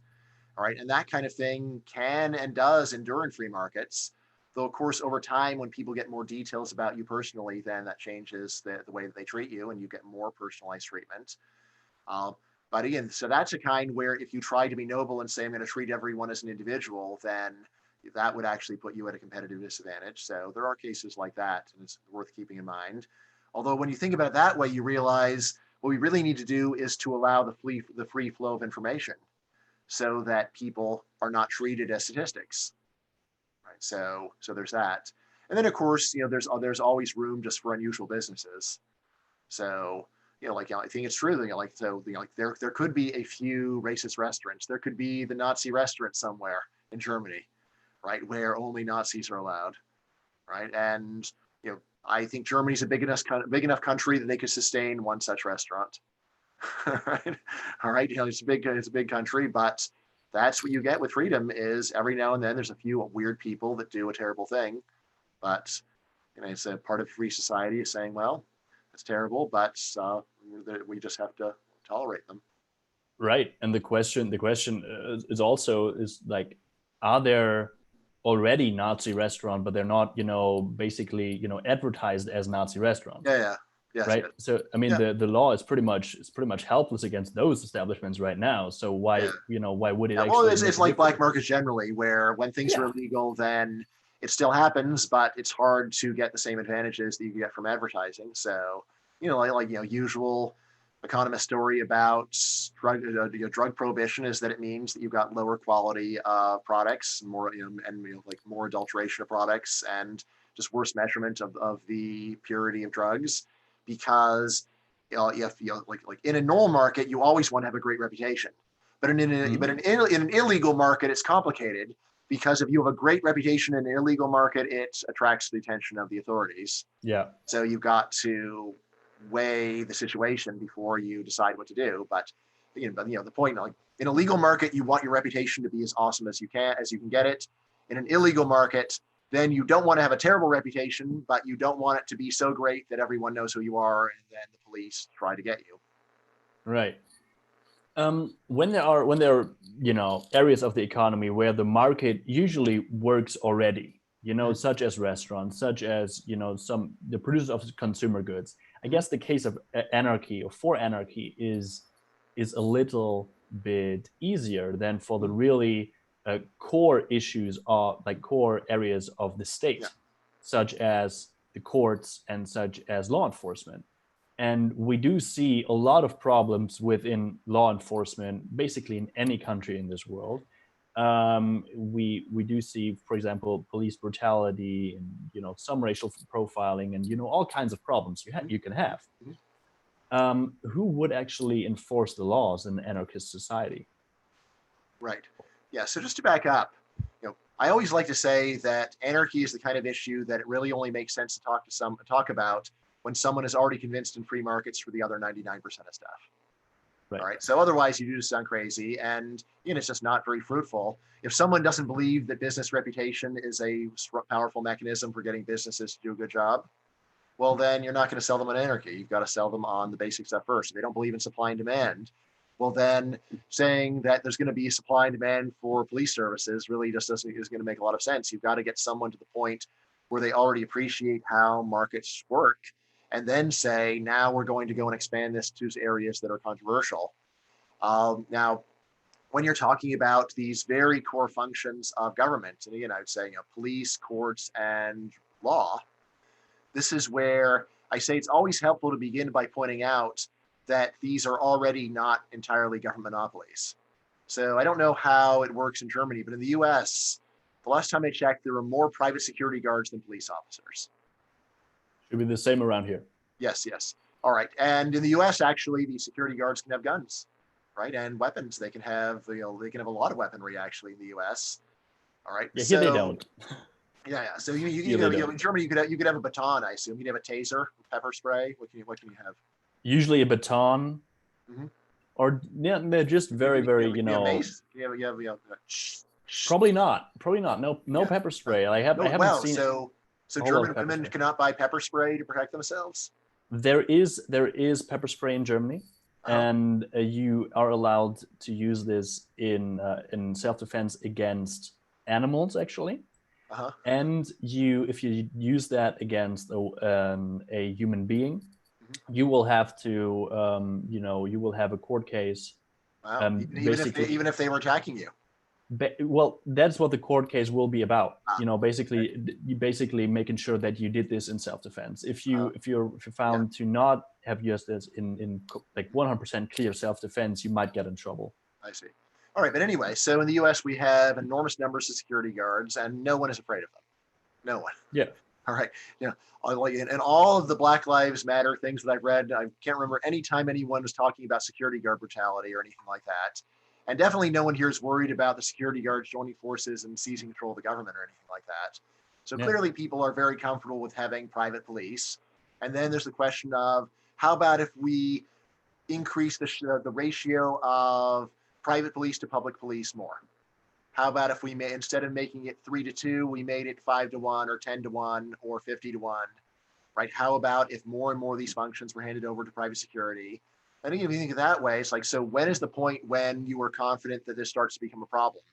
All right. And that kind of thing can and does endure in free markets. Though, of course, over time, when people get more details about you personally, then that changes the way that they treat you, and you get more personalized treatment. But again, so that's a kind where if you try to be noble and say, I'm going to treat everyone as an individual, then that would actually put you at a competitive disadvantage. So there are cases like that, and it's worth keeping in mind. Although when you think about it that way, you realize what we really need to do is to allow the free flow of information so that people are not treated as statistics. Right? So there's that. And then of course, there's always room just for unusual businesses. So, I think it's true that, there could be a few racist restaurants. There could be the Nazi restaurant somewhere in Germany, right, where only Nazis are allowed, right? And I think Germany's a big enough country that they could sustain one such restaurant. Right? All right, it's a big country, but that's what you get with freedom. Is every now and then there's a few weird people that do a terrible thing, but it's a part of free society is saying, well, it's terrible, but we just have to tolerate them. Right, and the question is also like, are there already Nazi restaurant, but they're not, basically, advertised as Nazi restaurants? Yeah. Yes, right. yes. So I mean, the law is pretty much helpless against those establishments right now. So why why would it? Well, it's like black markets generally, where when things are illegal, then it still happens, but it's hard to get the same advantages that you get from advertising. So usual economist story about drug prohibition is that it means that you've got lower quality products, more more adulteration of products, and just worse measurement of the purity of drugs, because like in a normal market you always want to have a great reputation, but in an illegal market it's complicated, because if you have a great reputation in an illegal market, it attracts the attention of the authorities. Yeah. So you've got to weigh the situation before you decide what to do. But the point, like in a legal market, you want your reputation to be as awesome as you can get it. In an illegal market, then you don't want to have a terrible reputation, but you don't want it to be so great that everyone knows who you are and then the police try to get you. Right. When there are areas of the economy where the market usually works already, such as restaurants, such as the producers of consumer goods, I guess the case of anarchy or for anarchy is a little bit easier than for the really core issues of like core areas of the state, such as the courts and such as law enforcement. And we do see a lot of problems within law enforcement, basically in any country in this world. We do see, for example, police brutality and some racial profiling and all kinds of problems you can have. Who would actually enforce the laws in an anarchist society? Right. Yeah. So just to back up, I always like to say that anarchy is the kind of issue that it really only makes sense to talk about when someone is already convinced in free markets for the other 99% of stuff. Right. All right. So otherwise, you do just sound crazy, and it's just not very fruitful. If someone doesn't believe that business reputation is a powerful mechanism for getting businesses to do a good job, well, then you're not going to sell them on anarchy. You've got to sell them on the basic stuff first. If they don't believe in supply and demand, well, then saying that there's going to be supply and demand for police services really just is going to make a lot of sense. You've got to get someone to the point where they already appreciate how markets work, and then say, now we're going to go and expand this to areas that are controversial. Now, when you're talking about these very core functions of government, and again, I would say police, courts, and law, this is where I say it's always helpful to begin by pointing out that these are already not entirely government monopolies. So I don't know how it works in Germany, but in the US, the last time I checked, there were more private security guards than police officers. Should be the same around here. Yes. All right. And in the US, actually, the security guards can have guns, right? And weapons. They can have, they can have a lot of weaponry actually in the US. All right. Yeah, here they don't. Yeah. So in Germany, you could have a baton, I assume. You'd have a taser, pepper spray. What can you have? Usually a baton, or they're just very. Mace? You have Probably not. No pepper spray. I haven't seen. So German women cannot buy pepper spray to protect themselves? There is pepper spray in Germany, and you are allowed to use this in self-defense against animals, actually. And if you use that against a human being, you will have to you will have a court case. Wow. Even if they were attacking you. Well, that's what the court case will be about. Ah, You know, okay. you basically making sure that you did this in self-defense. If you're Yeah, found to not have used this in like 100% clear self-defense, you might get in trouble. I see. All right, but anyway, so in the U.S. we have enormous numbers of security guards, and no one is afraid of them. No one. Yeah. All right. You know, and all of the Black Lives Matter things that I've read, I can't remember any time anyone was talking about security guard brutality or anything like that. And definitely no one here is worried about the security guards joining forces and seizing control of the government or anything like that. So Yeah. clearly people are very comfortable with having private police. And then there's the question of how about if we increase the ratio of private police to public police more? How about if we made, instead of making it 3-2, we made it 5-1 or 10-1 or 50-1, right? How about if more and more of these functions were handed over to private security? I think if you think of it that way, it's like, so when is the point when you are confident that this starts to become a problem,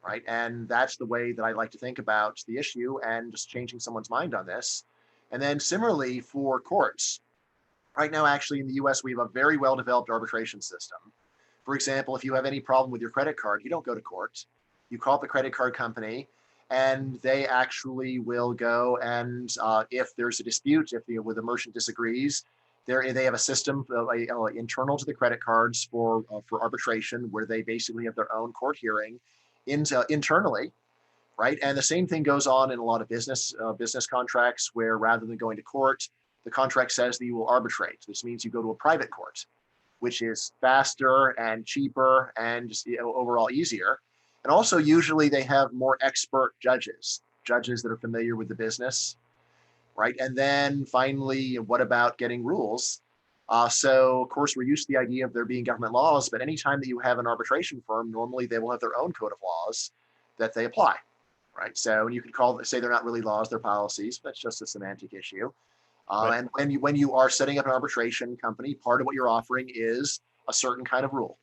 right? And that's the way that I like to think about the issue and just changing someone's mind on this. And then similarly for courts, right now, actually in the US, we have a very well-developed arbitration system. For example, if you have any problem with your credit card, you don't go to court. You call up the credit card company, and they actually will go and if there's a dispute, if the merchant disagrees, they have a system internal to the credit cards for arbitration where they basically have their own court hearing internally, right? And the same thing goes on in a lot of business contracts where rather than going to court, the contract says that you will arbitrate. This means you go to a private court, which is faster and cheaper and just overall easier. And also usually they have more expert judges that are familiar with the business, right? And then finally, what about getting rules? So of course, we're used to the idea of there being government laws, but anytime that you have an arbitration firm, normally they will have their own code of laws that they apply, right? So you can say they're not really laws, they're policies. That's just a semantic issue. Right. And when you are setting up an arbitration company, part of what you're offering is a certain kind of rule,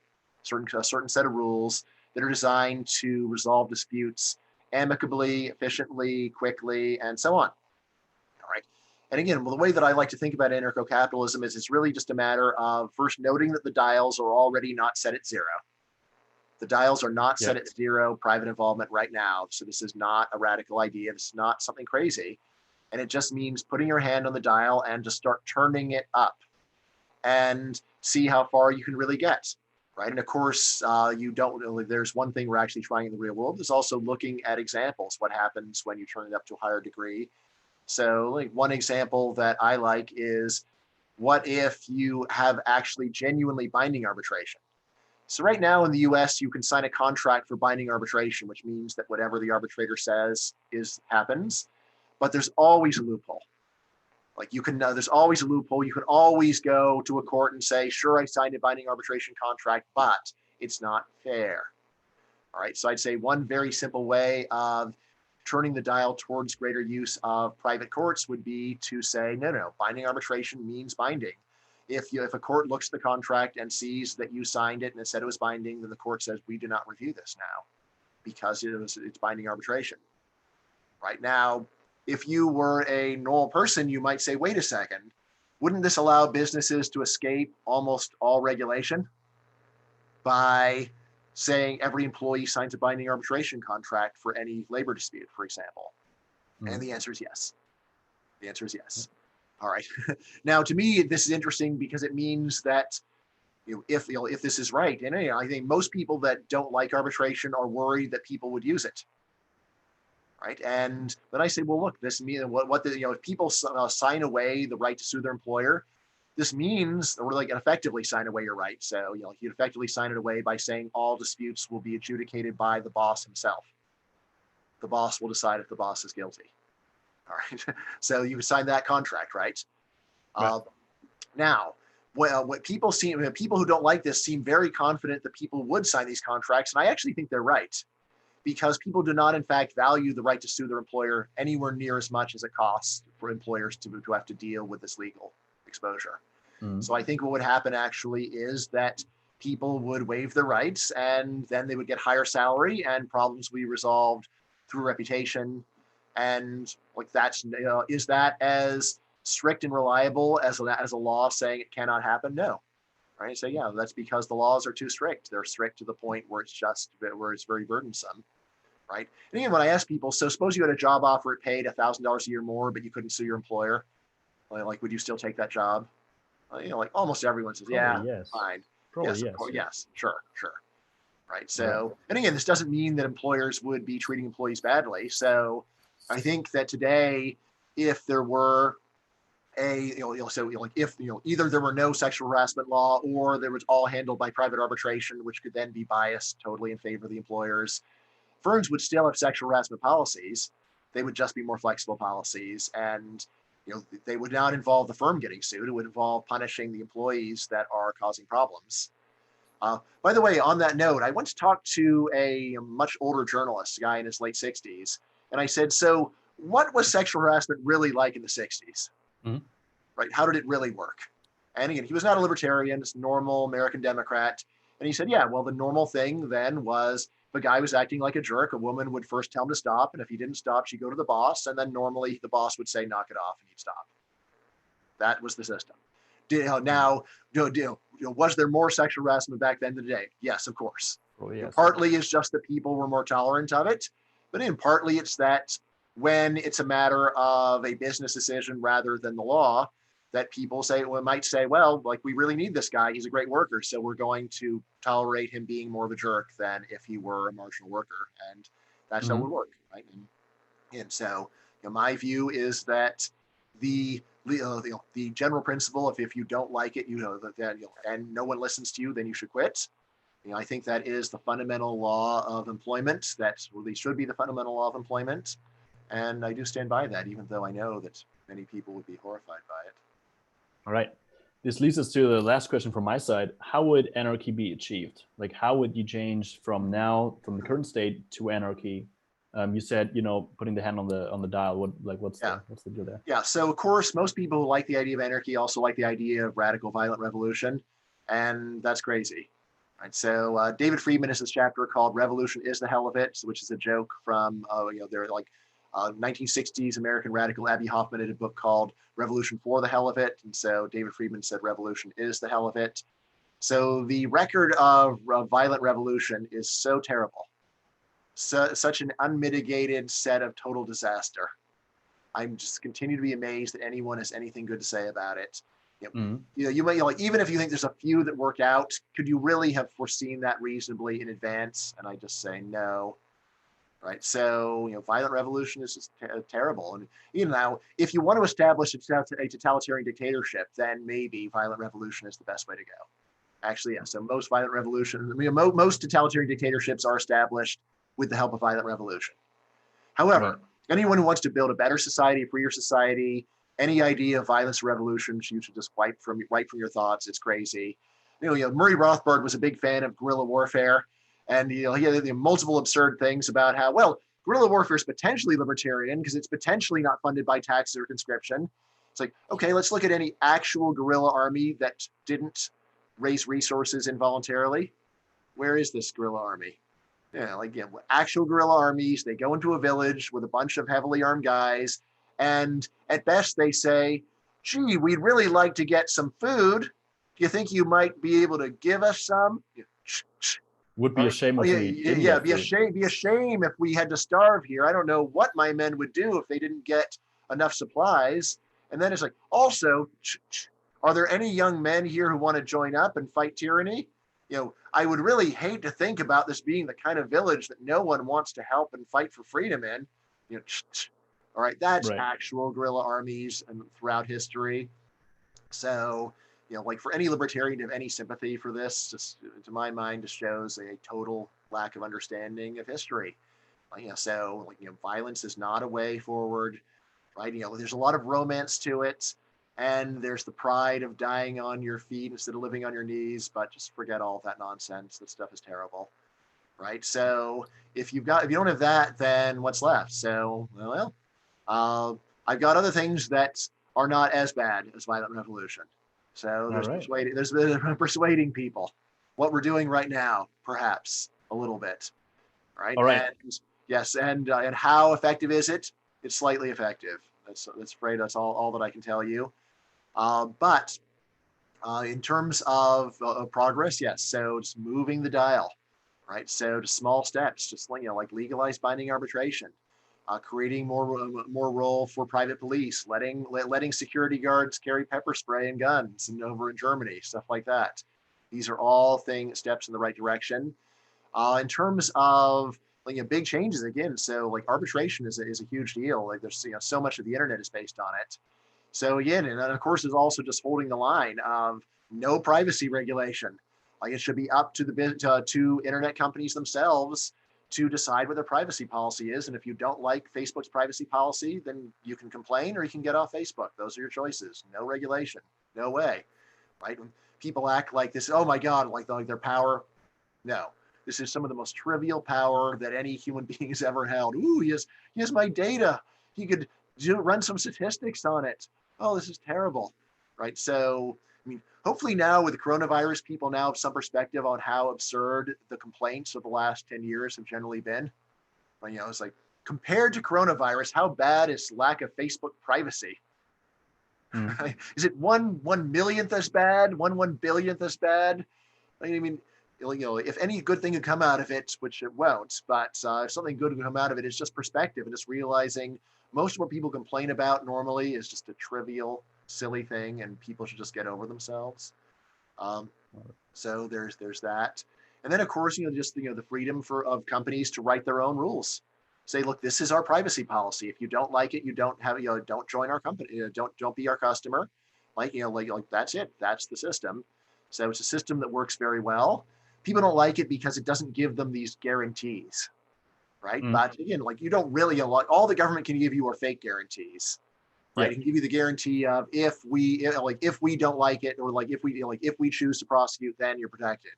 a certain set of rules that are designed to resolve disputes amicably, efficiently, quickly, and so on. All right. And again, well, the way that I like to think about anarcho-capitalism is it's really just a matter of first noting that the dials are already not set at zero. The dials are not set at zero private involvement right now. So this is not a radical idea. This is not something crazy. And it just means putting your hand on the dial and just start turning it up and see how far you can really get, right? And of course, there's one thing we're actually trying in the real world. There's also looking at examples, what happens when you turn it up to a higher degree. So like one example that I like is, what if you have actually genuinely binding arbitration? So right now in the US, you can sign a contract for binding arbitration, which means that whatever the arbitrator says happens. But there's always a loophole. Like there's always a loophole. You can always go to a court and say, sure, I signed a binding arbitration contract, but it's not fair. All right. So I'd say one very simple way of turning the dial towards greater use of private courts would be to say, no, binding arbitration means binding. If a court looks at the contract and sees that you signed it and it said it was binding, then the court says, we do not review this now because it's binding arbitration. Right now, if you were a normal person, you might say, wait a second, wouldn't this allow businesses to escape almost all regulation by saying every employee signs a binding arbitration contract for any labor dispute, for example? Mm-hmm. And the answer is yes. The answer is yes. All right. Now, to me, this is interesting because it means that if this is right, and I think most people that don't like arbitration are worried that people would use it. Right. And then I say, well, look, this means if people sign away the right to sue their employer, this means, or like effectively sign away your right. So, you effectively sign it away by saying all disputes will be adjudicated by the boss himself. The boss will decide if the boss is guilty. All right. So you sign that contract, right? Now, what people who don't like this seem very confident that people would sign these contracts. And I actually think they're right, because people do not, in fact, value the right to sue their employer anywhere near as much as it costs for employers to have to deal with this legal exposure. Mm-hmm. So I think what would happen actually is that people would waive their rights, and then they would get higher salary, and problems would be resolved through reputation. And like is that as strict and reliable as a law saying it cannot happen? No. right? So yeah, that's because the laws are too strict. They're strict to the point where it's very burdensome, right? And even when I ask people, so suppose you had a job offer, it paid $1,000 a year more, but you couldn't sue your employer, like would you still take that job? Like almost everyone says, Probably yeah, yes. fine. Probably Yes, of yes. course, Yeah. yes, sure. Right. Right. So, and again, this doesn't mean that employers would be treating employees badly. So I think that today, if there were like if, either there were no sexual harassment law or there was all handled by private arbitration, which could then be biased totally in favor of the employers, firms would still have sexual harassment policies. They would just be more flexible policies. And, they would not involve the firm getting sued. It would involve punishing the employees that are causing problems. By the way, on that note, I once talked to a much older journalist, a guy in his late 60s, and I said, so what was sexual harassment really like in the 60s? Mm-hmm. Right? How did it really work? And again, he was not a libertarian, just normal American Democrat. And he said, yeah, well, the normal thing then was if a guy was acting like a jerk, a woman would first tell him to stop. And if he didn't stop, she'd go to the boss. And then normally the boss would say, knock it off, and he'd stop. That was the system. Now, was there more sexual harassment back then than today? Yes, of course. Oh, yes. Partly it's just that people were more tolerant of it, but partly it's that when it's a matter of a business decision rather than the law, that people might say, well, like we really need this guy. He's a great worker, so we're going to tolerate him being more of a jerk than if he were a marginal worker, and that's how it would work, right? And so, my view is that the general principle of if you don't like it, and no one listens to you, then you should quit. I think that is the fundamental law of employment. That really should be the fundamental law of employment. And I do stand by that, even though I know that many people would be horrified by it. All right. This leads us to the last question from my side. How would anarchy be achieved? Like, how would you change from the current state to anarchy? You said, putting the hand on the dial. What's the deal there? Yeah. So of course, most people who like the idea of anarchy also like the idea of radical violent revolution, and that's crazy. Right. So David Friedman has this chapter called "Revolution is the Hell of It," which is a joke from they're like 1960s American radical Abbie Hoffman had a book called "Revolution for the Hell of It," and so David Friedman said "Revolution is the hell of it." So the record of violent revolution is so terrible. Such an unmitigated set of total disaster. I'm just continue to be amazed that anyone has anything good to say about it. You might even if you think there's a few that work out, could you really have foreseen that reasonably in advance? And I just say no. Right. So violent revolution is just terrible. And now, if you want to establish a totalitarian dictatorship, then maybe violent revolution is the best way to go. Actually, yeah. So most violent revolution, most totalitarian dictatorships are established with the help of violent revolution. However, anyone who wants to build a better society, a freer society, any idea of violence or revolution, you should just wipe from your thoughts. It's crazy. Murray Rothbard was a big fan of guerrilla warfare, and he had multiple absurd things about how, well, guerrilla warfare is potentially libertarian because it's potentially not funded by taxes or conscription. It's like, okay, let's look at any actual guerrilla army that didn't raise resources involuntarily. Where is this guerrilla army? Actual guerrilla armies, they go into a village with a bunch of heavily armed guys, and at best they say, gee, we'd really like to get some food. Do you think you might be able to give us some? Would be a shame if we didn't get food. Be a shame if we had to starve here. I don't know what my men would do if they didn't get enough supplies. And then it's like, also, are there any young men here who want to join up and fight tyranny? I would really hate to think about this being the kind of village that no one wants to help and fight for freedom in. All right, that's actual guerrilla armies and throughout history. So, for any libertarian to have any sympathy for this, just to my mind, just shows a total lack of understanding of history. Violence is not a way forward, right? There's a lot of romance to it. And there's the pride of dying on your feet instead of living on your knees, but just forget all of that nonsense. That stuff is terrible, right? So if you don't have that, then what's left? So, I've got other things that are not as bad as violent revolution. So there's persuading people. What we're doing right now, perhaps a little bit, right? All right. And yes, and how effective is it? It's slightly effective. That's afraid that's all that I can tell you. But In terms of progress, yes. So just moving the dial, right? So to small steps, just like legalize binding arbitration, creating more role for private police, letting security guards carry pepper spray and guns, and over in Germany, stuff like that. These are all steps in the right direction. In terms of big changes again, so like arbitration is a huge deal. Like there's so much of the internet is based on it. So again, and then of course is also just holding the line of no privacy regulation. Like it should be up to to internet companies themselves to decide what their privacy policy is. And if you don't like Facebook's privacy policy, then you can complain or you can get off Facebook. Those are your choices. No regulation. No way. Right? When people act like this, oh my God, like their power. No. This is some of the most trivial power that any human being has ever held. Ooh, he has my data. He could run some statistics on it. Oh, this is terrible. Right? So, I mean, hopefully now with the coronavirus, people now have some perspective on how absurd the complaints of the last 10 years have generally been. But, it's like compared to coronavirus, how bad is lack of Facebook privacy? Right? Is it one millionth as bad? One billionth as bad? I mean, if any good thing could come out of it, which it won't, but if something good could come out of it, it's just perspective and just realizing most of what people complain about normally is just a trivial, silly thing, and people should just get over themselves. So there's that, and then of course just the freedom of companies to write their own rules. Say, look, this is our privacy policy. If you don't like it, you don't have don't join our company. Don't be our customer. Like that's it. That's the system. So it's a system that works very well. People don't like it because it doesn't give them these guarantees, right? But again, you don't really all the government can give you are fake guarantees, right? It can give you the guarantee of if we don't like it, or if we choose to prosecute, then you're protected.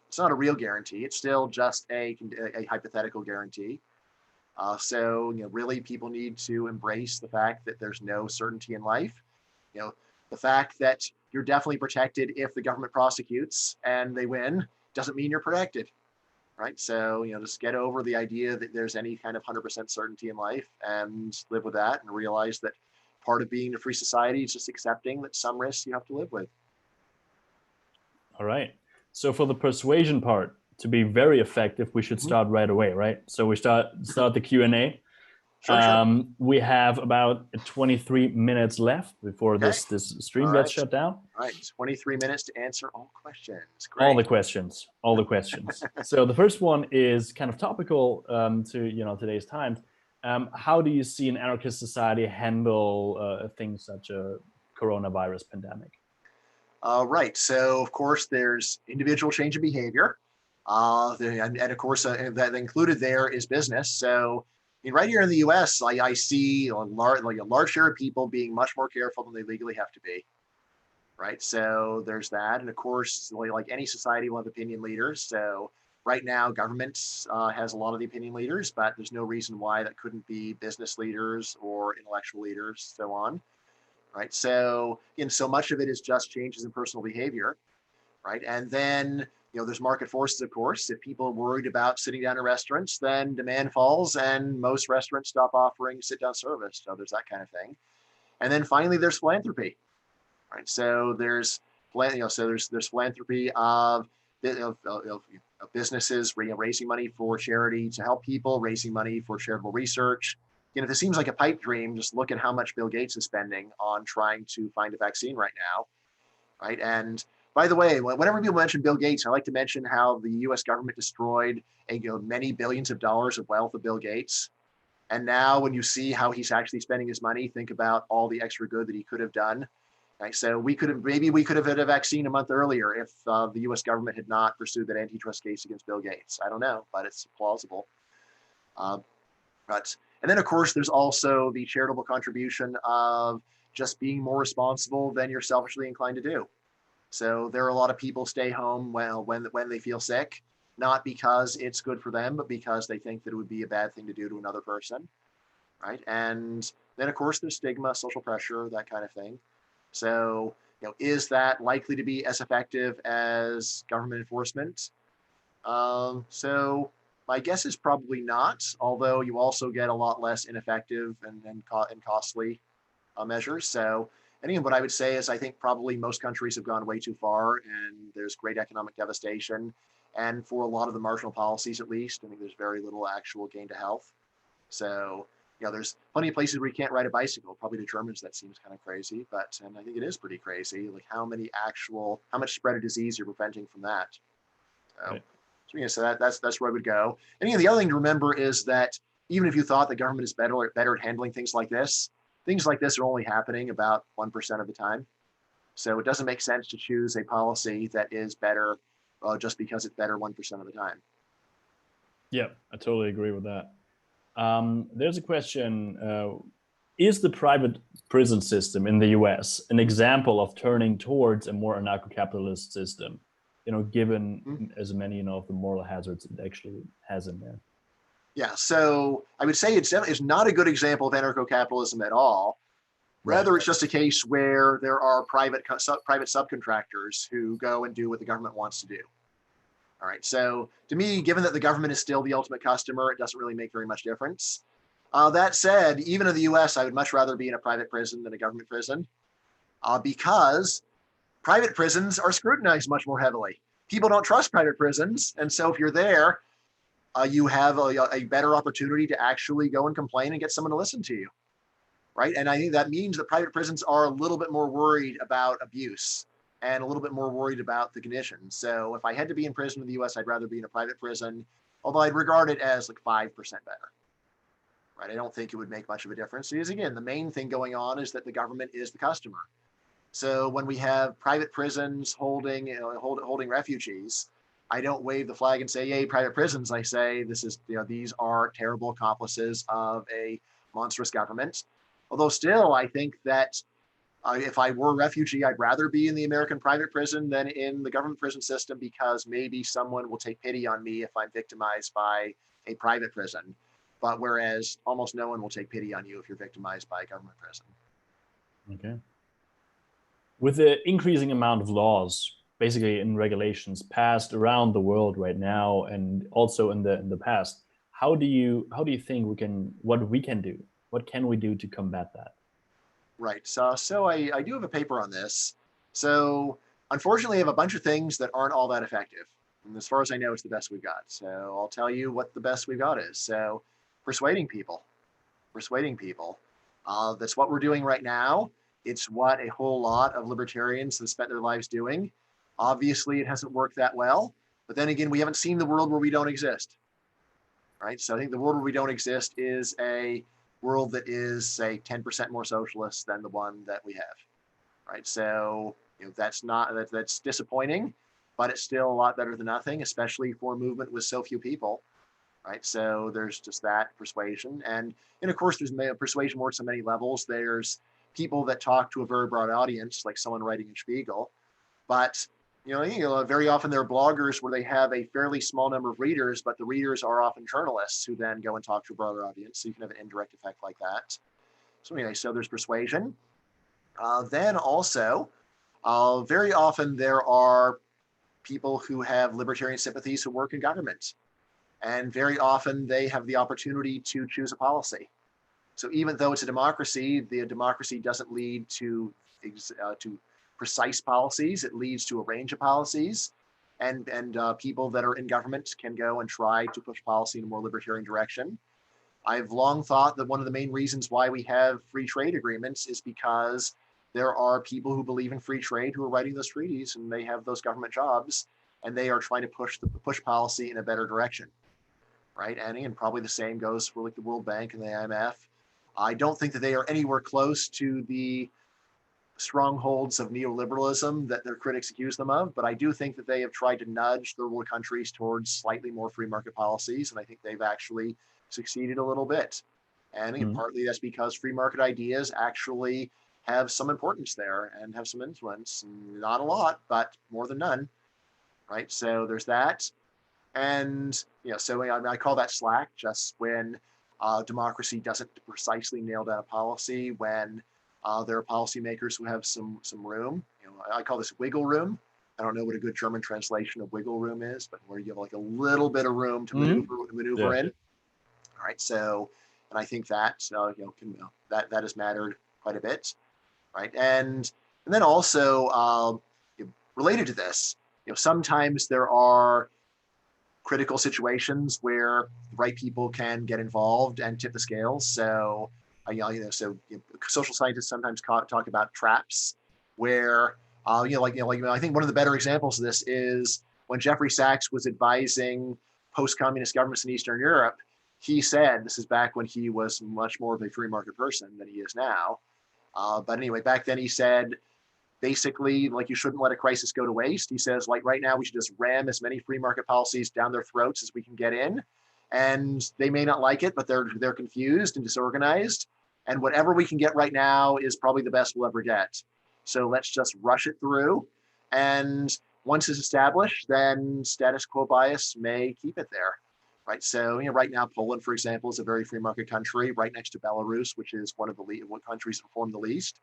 It's not a real guarantee. It's still just a hypothetical guarantee. So really, people need to embrace the fact that there's no certainty in life. The fact that you're definitely protected if the government prosecutes and they win doesn't mean you're protected, right? So, just get over the idea that there's any kind of 100% certainty in life and live with that, and realize that part of being a free society is just accepting that some risks you have to live with. All right. So for the persuasion part to be very effective, we should start right away, right? So we start the Q&A. Sure. We have about 23 minutes left before this stream gets shut down. All right, 23 minutes to answer all questions. Great. All the questions. So the first one is kind of topical to today's times. How do you see an anarchist society handle things such a coronavirus pandemic? Right. So of course there's individual change of behavior, and of course that included there is business. So right here in the U.S., I see a large share of people being much more careful than they legally have to be. Right. So there's that. And of course, like any society will have opinion leaders. So right now, government has a lot of the opinion leaders, but there's no reason why that couldn't be business leaders or intellectual leaders, so on. Right. So so much of it is just changes in personal behavior. Right. And then there's market forces, of course. If people are worried about sitting down in restaurants, then demand falls and most restaurants stop offering sit-down service. So there's that kind of thing. And then finally, there's philanthropy. Right. So there's philanthropy of businesses raising money for charity to help people, raising money for charitable research. If it seems like a pipe dream, just look at how much Bill Gates is spending on trying to find a vaccine right now. Right. And by the way, whenever people mention Bill Gates, I like to mention how the U.S. government destroyed many billions of dollars of wealth of Bill Gates. And now when you see how he's actually spending his money, think about all the extra good that he could have done. Right. So we could have had a vaccine a month earlier if the U.S. government had not pursued that antitrust case against Bill Gates. I don't know, but it's plausible. And then, of course, there's also the charitable contribution of just being more responsible than you're selfishly inclined to do. So there are a lot of people stay home when they feel sick, not because it's good for them, but because they think that it would be a bad thing to do to another person. Right. And then, of course, there's stigma, social pressure, that kind of thing. So, is that likely to be as effective as government enforcement? So my guess is probably not, although you also get a lot less ineffective and costly measures. So And again, what I would say is I think probably most countries have gone way too far, and there's great economic devastation. And for a lot of the marginal policies, at least, I think there's very little actual gain to health. So, there's plenty of places where you can't ride a bicycle. Probably to Germans that seems kind of crazy, and I think it is pretty crazy. Like how much spread of disease you're preventing from that. So, Right. so that's where I would go. And again, the other thing to remember is that even if you thought the government is better at handling things like this are only happening about 1% of the time. So it doesn't make sense to choose a policy that is better just because it's better 1% of the time. Yeah, I totally agree with that. There's a question. Is the private prison system in the US an example of turning towards a more anarcho-capitalist system, given as many, of the moral hazards it actually has in there? Yeah, so I would say it's not a good example of anarcho-capitalism at all. Rather, it's just a case where there are private subcontractors who go and do what the government wants to do. All right, so to me, given that the government is still the ultimate customer, it doesn't really make very much difference. That said, even in the US, I would much rather be in a private prison than a government prison because private prisons are scrutinized much more heavily. People don't trust private prisons. And so if you're there, you have a better opportunity to actually go and complain and get someone to listen to you. Right. And I think that means that private prisons are a little bit more worried about abuse and a little bit more worried about the conditions. So if I had to be in prison in the US, I'd rather be in a private prison, although I'd regard it as like 5% better. Right. I don't think it would make much of a difference. Because again, the main thing going on is that the government is the customer. So when we have private prisons holding refugees, I don't wave the flag and say, "Yay, private prisons." I say, these are terrible accomplices of a monstrous government. Although still, I think that if I were a refugee, I'd rather be in the American private prison than in the government prison system because maybe someone will take pity on me if I'm victimized by a private prison. But whereas almost no one will take pity on you if you're victimized by a government prison. Okay. With the increasing amount of laws, basically in regulations passed around the world right now, and also in the past, how do you think what we can do? What can we do to combat that? Right. So I do have a paper on this. So unfortunately, I have a bunch of things that aren't all that effective. And as far as I know, it's the best we've got. So I'll tell you what the best we've got is. So persuading people. That's what we're doing right now. It's what a whole lot of libertarians have spent their lives doing. Obviously, it hasn't worked that well. But then again, we haven't seen the world where we don't exist. Right. So I think the world where we don't exist is a world that is, say, 10% more socialist than the one that we have. Right. So that's disappointing, but it's still a lot better than nothing, especially for a movement with so few people. Right. So there's just that persuasion. And of course, there's persuasion works on many levels. There's people that talk to a very broad audience, like someone writing in Spiegel. But very often there are bloggers where they have a fairly small number of readers, but the readers are often journalists who then go and talk to a broader audience. So you can have an indirect effect like that. So anyway, so there's persuasion. Then also, very often there are people who have libertarian sympathies who work in government. And very often they have the opportunity to choose a policy. So even though it's a democracy, the democracy doesn't lead to precise policies. It leads to a range of policies. And people that are in government can go and try to push policy in a more libertarian direction. I've long thought that one of the main reasons why we have free trade agreements is because there are people who believe in free trade who are writing those treaties, and they have those government jobs, and they are trying to push policy in a better direction. Right, Annie? And probably the same goes for like the World Bank and the IMF. I don't think that they are anywhere close to the strongholds of neoliberalism that their critics accuse them of, but I do think that they have tried to nudge third world countries towards slightly more free market policies, and I think they've actually succeeded a little bit. And partly that's because free market ideas actually have some importance there and have some influence. Not a lot, but more than none. Right, so there's that. And so I call that slack, just when democracy doesn't precisely nail down a policy, when there are policymakers who have some room. I call this wiggle room. I don't know what a good German translation of wiggle room is, but where you have like a little bit of room to maneuver in. All right, so, and I think that that has mattered quite a bit. right? And then also related to this, sometimes there are critical situations where the right people can get involved and tip the scales. So, social scientists sometimes talk about traps, where, I think one of the better examples of this is when Jeffrey Sachs was advising post-communist governments in Eastern Europe. He said, this is back when he was much more of a free market person than he is now. But anyway, back then he said, basically, like, you shouldn't let a crisis go to waste. He says, like, right now we should just ram as many free market policies down their throats as we can get in. And they may not like it, but they're confused and disorganized. And whatever we can get right now is probably the best we'll ever get. So let's just rush it through. And once it's established, then status quo bias may keep it there. Right. So, right now, Poland, for example, is a very free market country right next to Belarus, which is one of the countries that perform the least.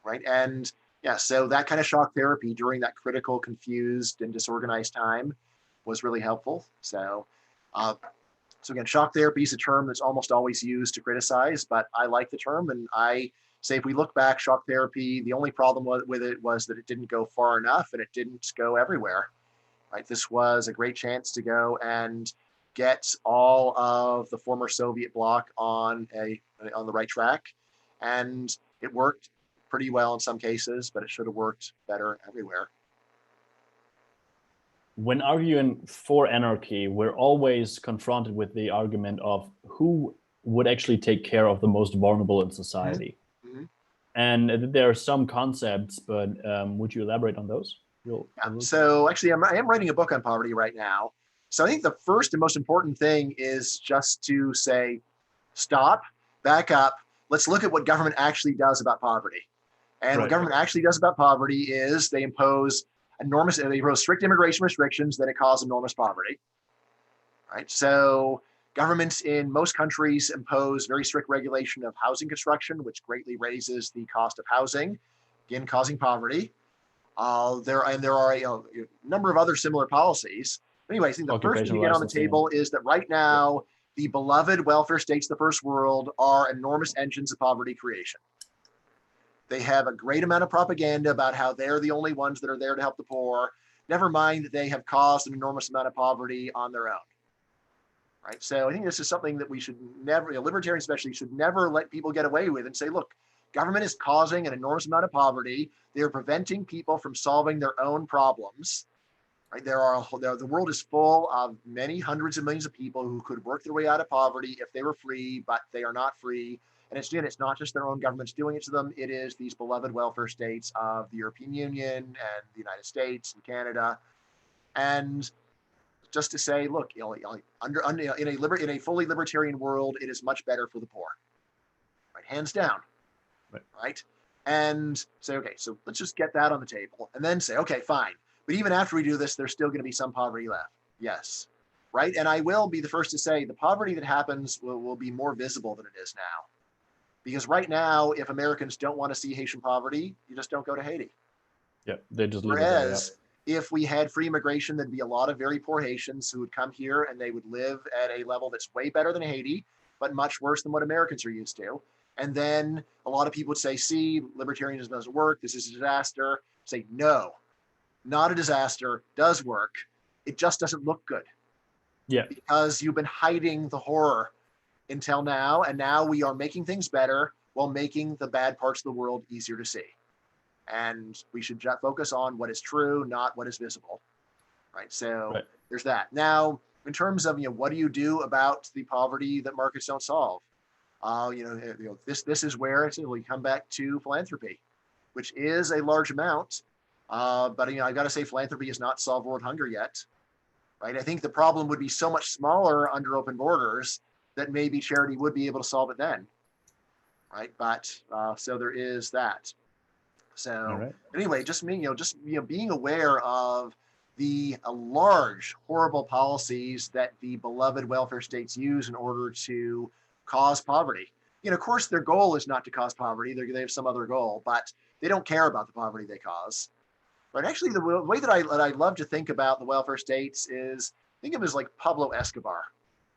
Right. And yeah, so that kind of shock therapy during that critical, confused, and disorganized time was really helpful. So again, shock therapy is a term that's almost always used to criticize, but I like the term. And I say, if we look back, shock therapy, the only problem with it was that it didn't go far enough and it didn't go everywhere. Right? This was a great chance to go and get all of the former Soviet bloc on the right track, and it worked pretty well in some cases, but it should have worked better everywhere. When arguing for anarchy, we're always confronted with the argument of who would actually take care of the most vulnerable in society. Mm-hmm. And there are some concepts, but would you elaborate on those? So actually, I am writing a book on poverty right now. So I think the first and most important thing is just to say, stop, back up, let's look at what government actually does about poverty. And what government actually does about poverty is they impose strict immigration restrictions that cause enormous poverty. Right. So governments in most countries impose very strict regulation of housing construction, which greatly raises the cost of housing, again causing poverty. There are a number of other similar policies. Anyway, I think the first thing to get on the table is that right now, the beloved welfare states of the first world are enormous engines of poverty creation. They have a great amount of propaganda about how they're the only ones that are there to help the poor. Never mind that they have caused an enormous amount of poverty on their own. Right. So I think this is something that we should never, libertarians especially, should never let people get away with and say, look, government is causing an enormous amount of poverty. They're preventing people from solving their own problems. Right. The world is full of many hundreds of millions of people who could work their way out of poverty if they were free, but they are not free. And it's not just their own governments doing it to them. It is these beloved welfare states of the European Union and the United States and Canada. And just to say, look, in a fully libertarian world, it is much better for the poor. Right, hands down. Right. And say, okay, so let's just get that on the table, and then say, okay, fine. But even after we do this, there's still going to be some poverty left. Yes. Right. And I will be the first to say the poverty that happens will be more visible than it is now. Because right now, if Americans don't want to see Haitian poverty, you just don't go to Haiti. Yeah, they just leave Whereas if we had free immigration, there'd be a lot of very poor Haitians who would come here and they would live at a level that's way better than Haiti, but much worse than what Americans are used to. And then a lot of people would say, see, libertarianism doesn't work. This is a disaster. Say, no, not a disaster, does work. It just doesn't look good. Yeah. Because you've been hiding the horror until now, and now we are making things better while making the bad parts of the world easier to see. And we should focus on what is true, not what is visible. Right. So there's that. Now, in terms of what do you do about the poverty that markets don't solve? This is where we come back to philanthropy, which is a large amount. But I've got to say, philanthropy has not solved world hunger yet. Right. I think the problem would be so much smaller under open borders that maybe charity would be able to solve it then. Right. But so there is that. So anyway, just being aware of the large, horrible policies that the beloved welfare states use in order to cause poverty. Of course, their goal is not to cause poverty. They have some other goal, but they don't care about the poverty they cause. Right. Actually, the way that I love to think about the welfare states is think of it as like Pablo Escobar.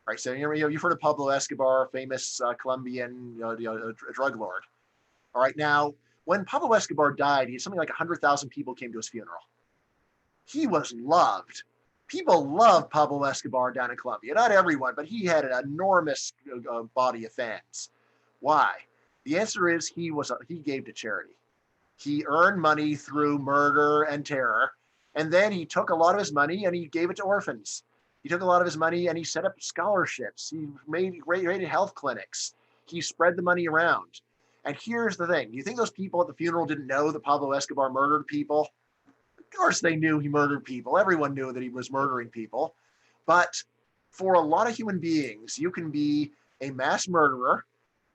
Right. So you've heard of Pablo Escobar, famous Colombian drug lord. All right. Now, when Pablo Escobar died, he had something like 100,000 people came to his funeral. He was loved. People loved Pablo Escobar down in Colombia. Not everyone, but he had an enormous body of fans. Why? The answer is he gave to charity. He earned money through murder and terror, and then he took a lot of his money and he gave it to orphans. He took a lot of his money and he set up scholarships. He rated health clinics. He spread the money around. And here's the thing. Do you think those people at the funeral didn't know that Pablo Escobar murdered people? Of course they knew he murdered people. Everyone knew that he was murdering people. But for a lot of human beings, you can be a mass murderer,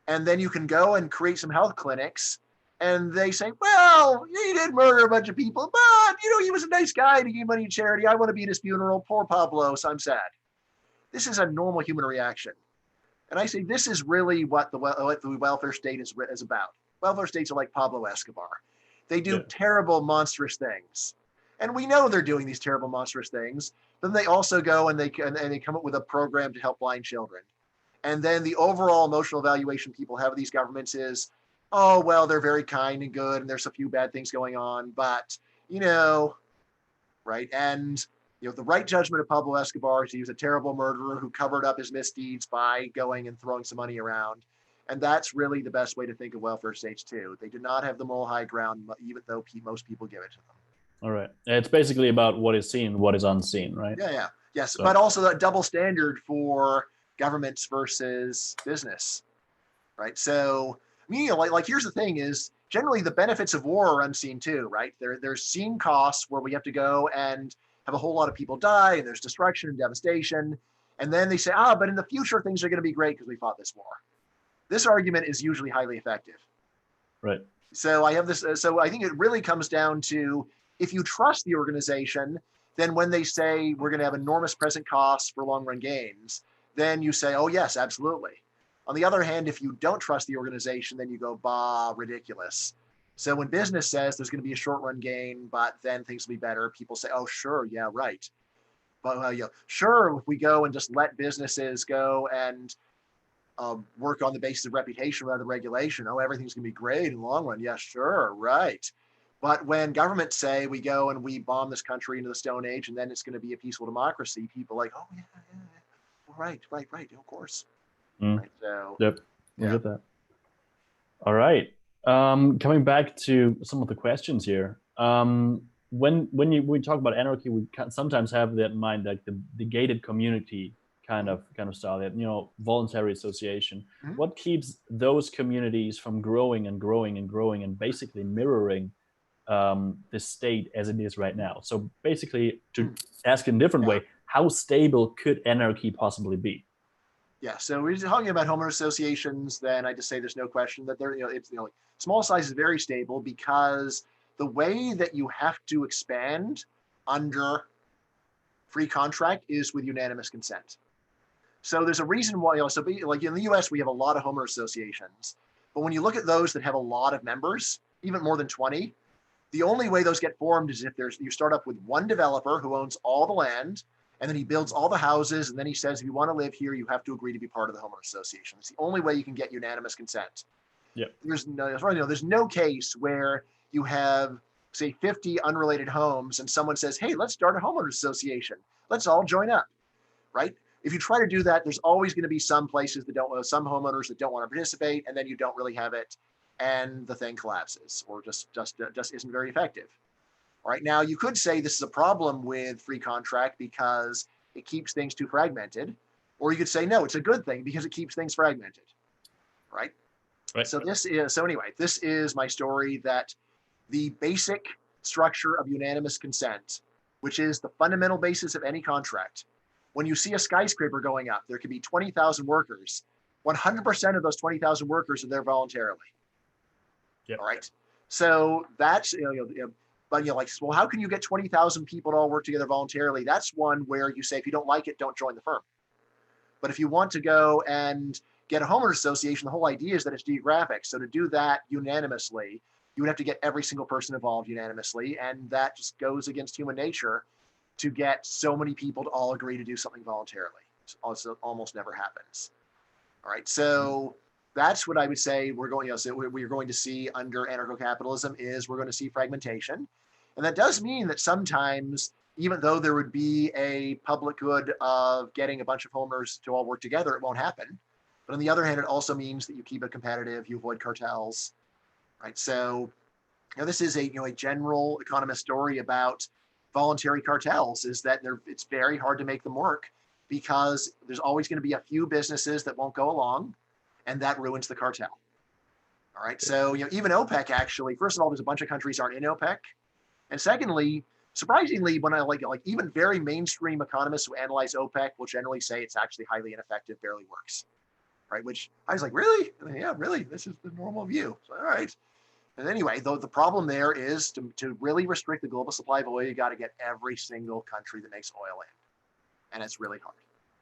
and then you can go and create some health clinics, and they say, well, he did murder a bunch of people, but, he was a nice guy to give money to charity. I want to be at his funeral. Poor Pablo, so I'm sad. This is a normal human reaction. And I say this is really what the welfare state is about. Welfare states are like Pablo Escobar. They do terrible, monstrous things. And we know they're doing these terrible, monstrous things. But they also go and they come up with a program to help blind children. And then the overall emotional evaluation people have of these governments is, oh, well, they're very kind and good, and there's a few bad things going on. But, right? And the right judgment of Pablo Escobar is he was a terrible murderer who covered up his misdeeds by going and throwing some money around. And that's really the best way to think of welfare states too. They do not have the moral high ground, even though most people give it to them. All right. It's basically about what is seen, what is unseen, right? Yeah. Yes. So. But also that double standard for governments versus business, right? So, like here's the thing is, generally the benefits of war are unseen too, right? There's seen costs where we have to go and have a whole lot of people die, and there's destruction and devastation. And then they say, but in the future, things are going to be great because we fought this war. This argument is usually highly effective. Right. So I have this. So I think it really comes down to, if you trust the organization, then when they say we're going to have enormous present costs for long run gains, then you say, oh, yes, absolutely. On the other hand, if you don't trust the organization, then you go, bah, ridiculous. So when business says there's going to be a short run gain, but then things will be better, people say, oh, sure, yeah, right. But sure, if we go and just let businesses go and work on the basis of reputation rather than regulation, oh, everything's going to be great in the long run. Yeah, sure, right. But when governments say we go and we bomb this country into the Stone Age and then it's going to be a peaceful democracy, people are like, oh, yeah. Right, of course. Right, so, yep, look at that. All right. Coming back to some of the questions here. When we talk about anarchy, we sometimes have that in mind, like the gated community kind of style, that voluntary association. Mm-hmm. What keeps those communities from growing and growing and growing and basically mirroring the state as it is right now? So basically, to ask in a different way, how stable could anarchy possibly be? Yeah, so we're talking about homeowner associations. Then I just say there's no question that they're, small size is very stable because the way that you have to expand under free contract is with unanimous consent. So there's a reason why, like in the US, we have a lot of homeowner associations. But when you look at those that have a lot of members, even more than 20, the only way those get formed is if you start up with one developer who owns all the land, and then he builds all the houses, and then he says, if you want to live here, you have to agree to be part of the homeowner association. It's the only way you can get unanimous consent. Yeah. There's no case where you have, say, 50 unrelated homes, and someone says, hey, let's start a homeowner association. Let's all join up, right? If you try to do that, there's always going to be some places that some homeowners that don't want to participate, and then you don't really have it, and the thing collapses or just isn't very effective. All right, now you could say this is a problem with free contract because it keeps things too fragmented, or you could say no, it's a good thing because it keeps things fragmented, right? So this is my story that the basic structure of unanimous consent, which is the fundamental basis of any contract. When you see a skyscraper going up, there could be 20,000 workers. 100% of those 20,000 workers are there voluntarily. Yep. All right. So that's, but well, how can you get 20,000 people to all work together voluntarily? That's one where you say, if you don't like it, don't join the firm. But if you want to go and get a homeowners association, the whole idea is that it's geographic. So to do that unanimously, you would have to get every single person involved unanimously. And that just goes against human nature to get so many people to all agree to do something voluntarily. It also almost never happens. All right. So that's what I would say we're going, so we're going to see under anarcho-capitalism is we're going to see fragmentation. And that does mean that sometimes, even though there would be a public good of getting a bunch of homeowners to all work together, it won't happen. But on the other hand, it also means that you keep it competitive, you avoid cartels, right? So, this is a general economist story about voluntary cartels, is that it's very hard to make them work because there's always going to be a few businesses that won't go along, and that ruins the cartel. All right. So, even OPEC actually, first of all, there's a bunch of countries aren't in OPEC. And secondly, surprisingly, when I like even very mainstream economists who analyze OPEC will generally say it's actually highly ineffective, barely works. Right. Which I was like, really? Yeah, really? This is the normal view. So, all right. And anyway, though the problem there is to really restrict the global supply of oil, you got to get every single country that makes oil in. And it's really hard.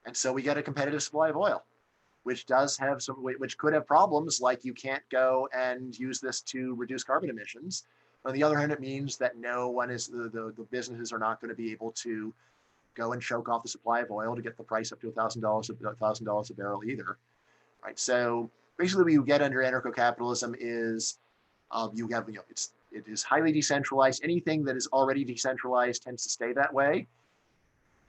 And so we get a competitive supply of oil, which could have problems, like you can't go and use this to reduce carbon emissions. On the other hand, it means that the businesses are not going to be able to go and choke off the supply of oil to get the price up to $1,000 a barrel either. Right. So basically what you get under anarcho-capitalism is it is highly decentralized. Anything that is already decentralized tends to stay that way.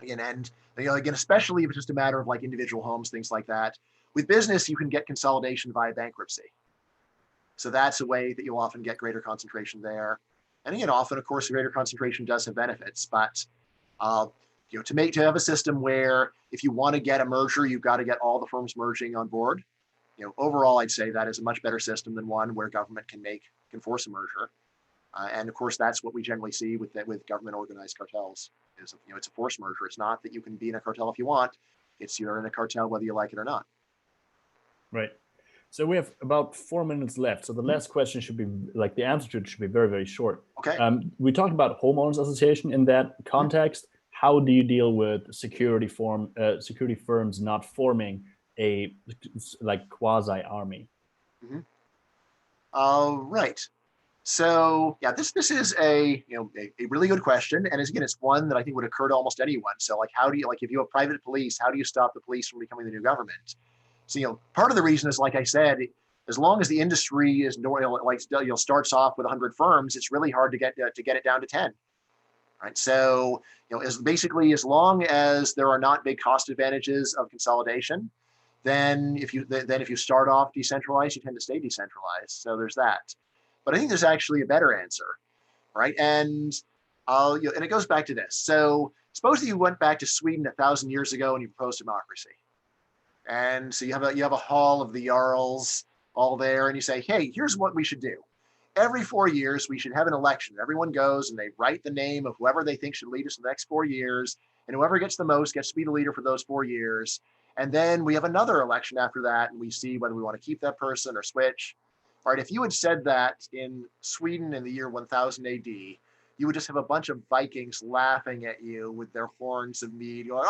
Again, especially if it's just a matter of like individual homes, things like that. With business, you can get consolidation via bankruptcy. So that's a way that you'll often get greater concentration there. And again, often, of course, greater concentration does have benefits, but to have a system where if you want to get a merger, you've got to get all the firms merging on board. Overall, I'd say that is a much better system than one where government can force a merger. And of course, that's what we generally see with government organized cartels. It's a forced merger. It's not that you can be in a cartel if you want. It's you're in a cartel whether you like it or not. Right. So we have about 4 minutes left. So the last question should be the answer to it should be very, very short. Okay. We talked about homeowners association in that context. How do you deal with security firms not forming a quasi army? Right. So yeah, this is a really good question, and it's one that I think would occur to almost anyone. So how do you if you have private police, how do you stop the police from becoming the new government? So part of the reason is, like I said, as long as the industry is starts off with 100 firms, it's really hard to get it down to 10. Right. So as long as there are not big cost advantages of consolidation, then if you start off decentralized, you tend to stay decentralized. So there's that. But I think there's actually a better answer, right? And and it goes back to this. So suppose that you went back to Sweden 1,000 years ago and you proposed democracy, and so you have a hall of the jarls all there, and you say, hey, here's what we should do. Every 4 years, we should have an election. Everyone goes and they write the name of whoever they think should lead us for the next 4 years, and whoever gets the most gets to be the leader for those 4 years. And then we have another election after that, and we see whether we want to keep that person or switch. All right, if you had said that in Sweden in the year 1000 AD, you would just have a bunch of Vikings laughing at you with their horns of mead, going,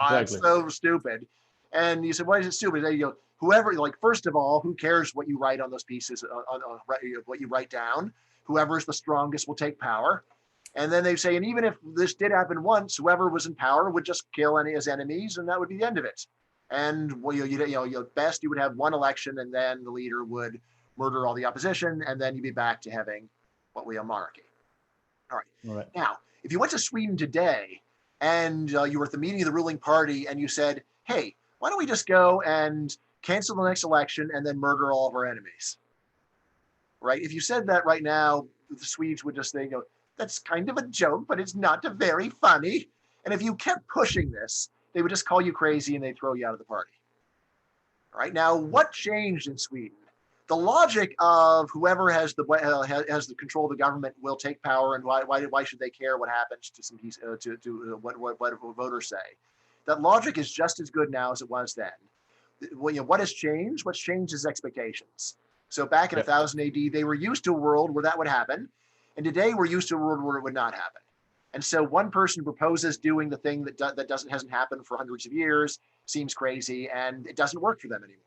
that's so stupid. And you said, why is it stupid? And you go, whoever, first of all, who cares what you write on those pieces, what you write down? Whoever's the strongest will take power. And then they say, and even if this did happen once, whoever was in power would just kill any of his enemies, and that would be the end of it. And best you would have one election, and then the leader would murder all the opposition, and then you'd be back to having what we have monarchy. All right. Now, if you went to Sweden today and you were at the meeting of the ruling party and you said, hey, why don't we just go and cancel the next election and then murder all of our enemies? Right? If you said that right now, the Swedes would just think, that's kind of a joke, but it's not very funny. And if you kept pushing this, they would just call you crazy and they'd throw you out of the party. All right. Now, what changed in Sweden? The logic of whoever has the control of the government will take power, and why should they care what happens to what voters say? That logic is just as good now as it was then. What has changed? What's changed is expectations. So back in 1000 AD, they were used to a world where that would happen, and today we're used to a world where it would not happen. And so one person proposes doing the thing that hasn't happened for hundreds of years, seems crazy, and it doesn't work for them anymore.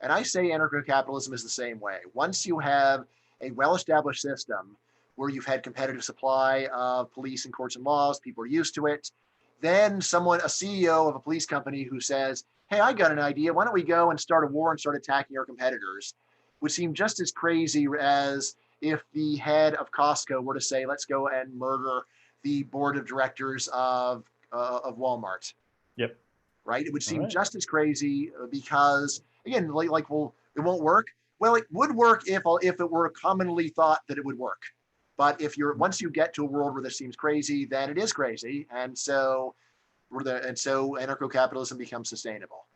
And I say anarcho-capitalism is the same way. Once you have a well-established system where you've had competitive supply of police and courts and laws, people are used to it, then a CEO of a police company who says, hey, I got an idea. Why don't we go and start a war and start attacking our competitors? Would seem just as crazy as if the head of Costco were to say, let's go and murder the board of directors of Walmart. Yep. Right? It would seem just as crazy because, again, well, it won't work. Well, it would work if it were commonly thought that it would work. But if once you get to a world where this seems crazy, then it is crazy, and so anarcho-capitalism becomes sustainable.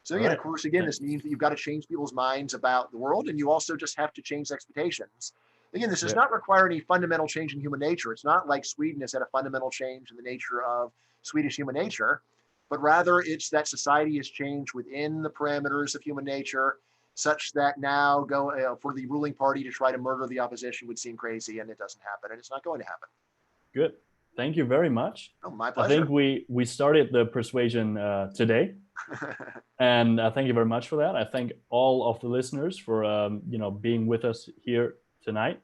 So again, of course, this means that you've got to change people's minds about the world, and you also just have to change expectations. Again, this does not require any fundamental change in human nature. It's not like Sweden has had a fundamental change in the nature of Swedish human nature, but rather it's that society has changed within the parameters of human nature, such that now for the ruling party to try to murder the opposition would seem crazy, and it doesn't happen, and it's not going to happen. Good. Thank you very much. Oh, my pleasure. I think we started the persuasion today, and thank you very much for that. I thank all of the listeners for being with us here tonight,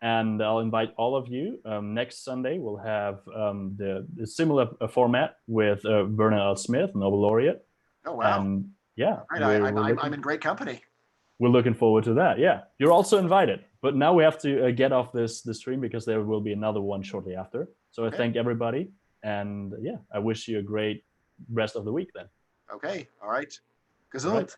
and I'll invite all of you. Next Sunday we'll have the similar format with Vernon L. Smith, Nobel laureate. Oh wow! And yeah, right. I'm in great company. We're looking forward to that. Yeah, you're also invited. But now we have to get off the stream because there will be another one shortly after. So I thank everybody, and I wish you a great rest of the week then. Okay. All right. Gesund.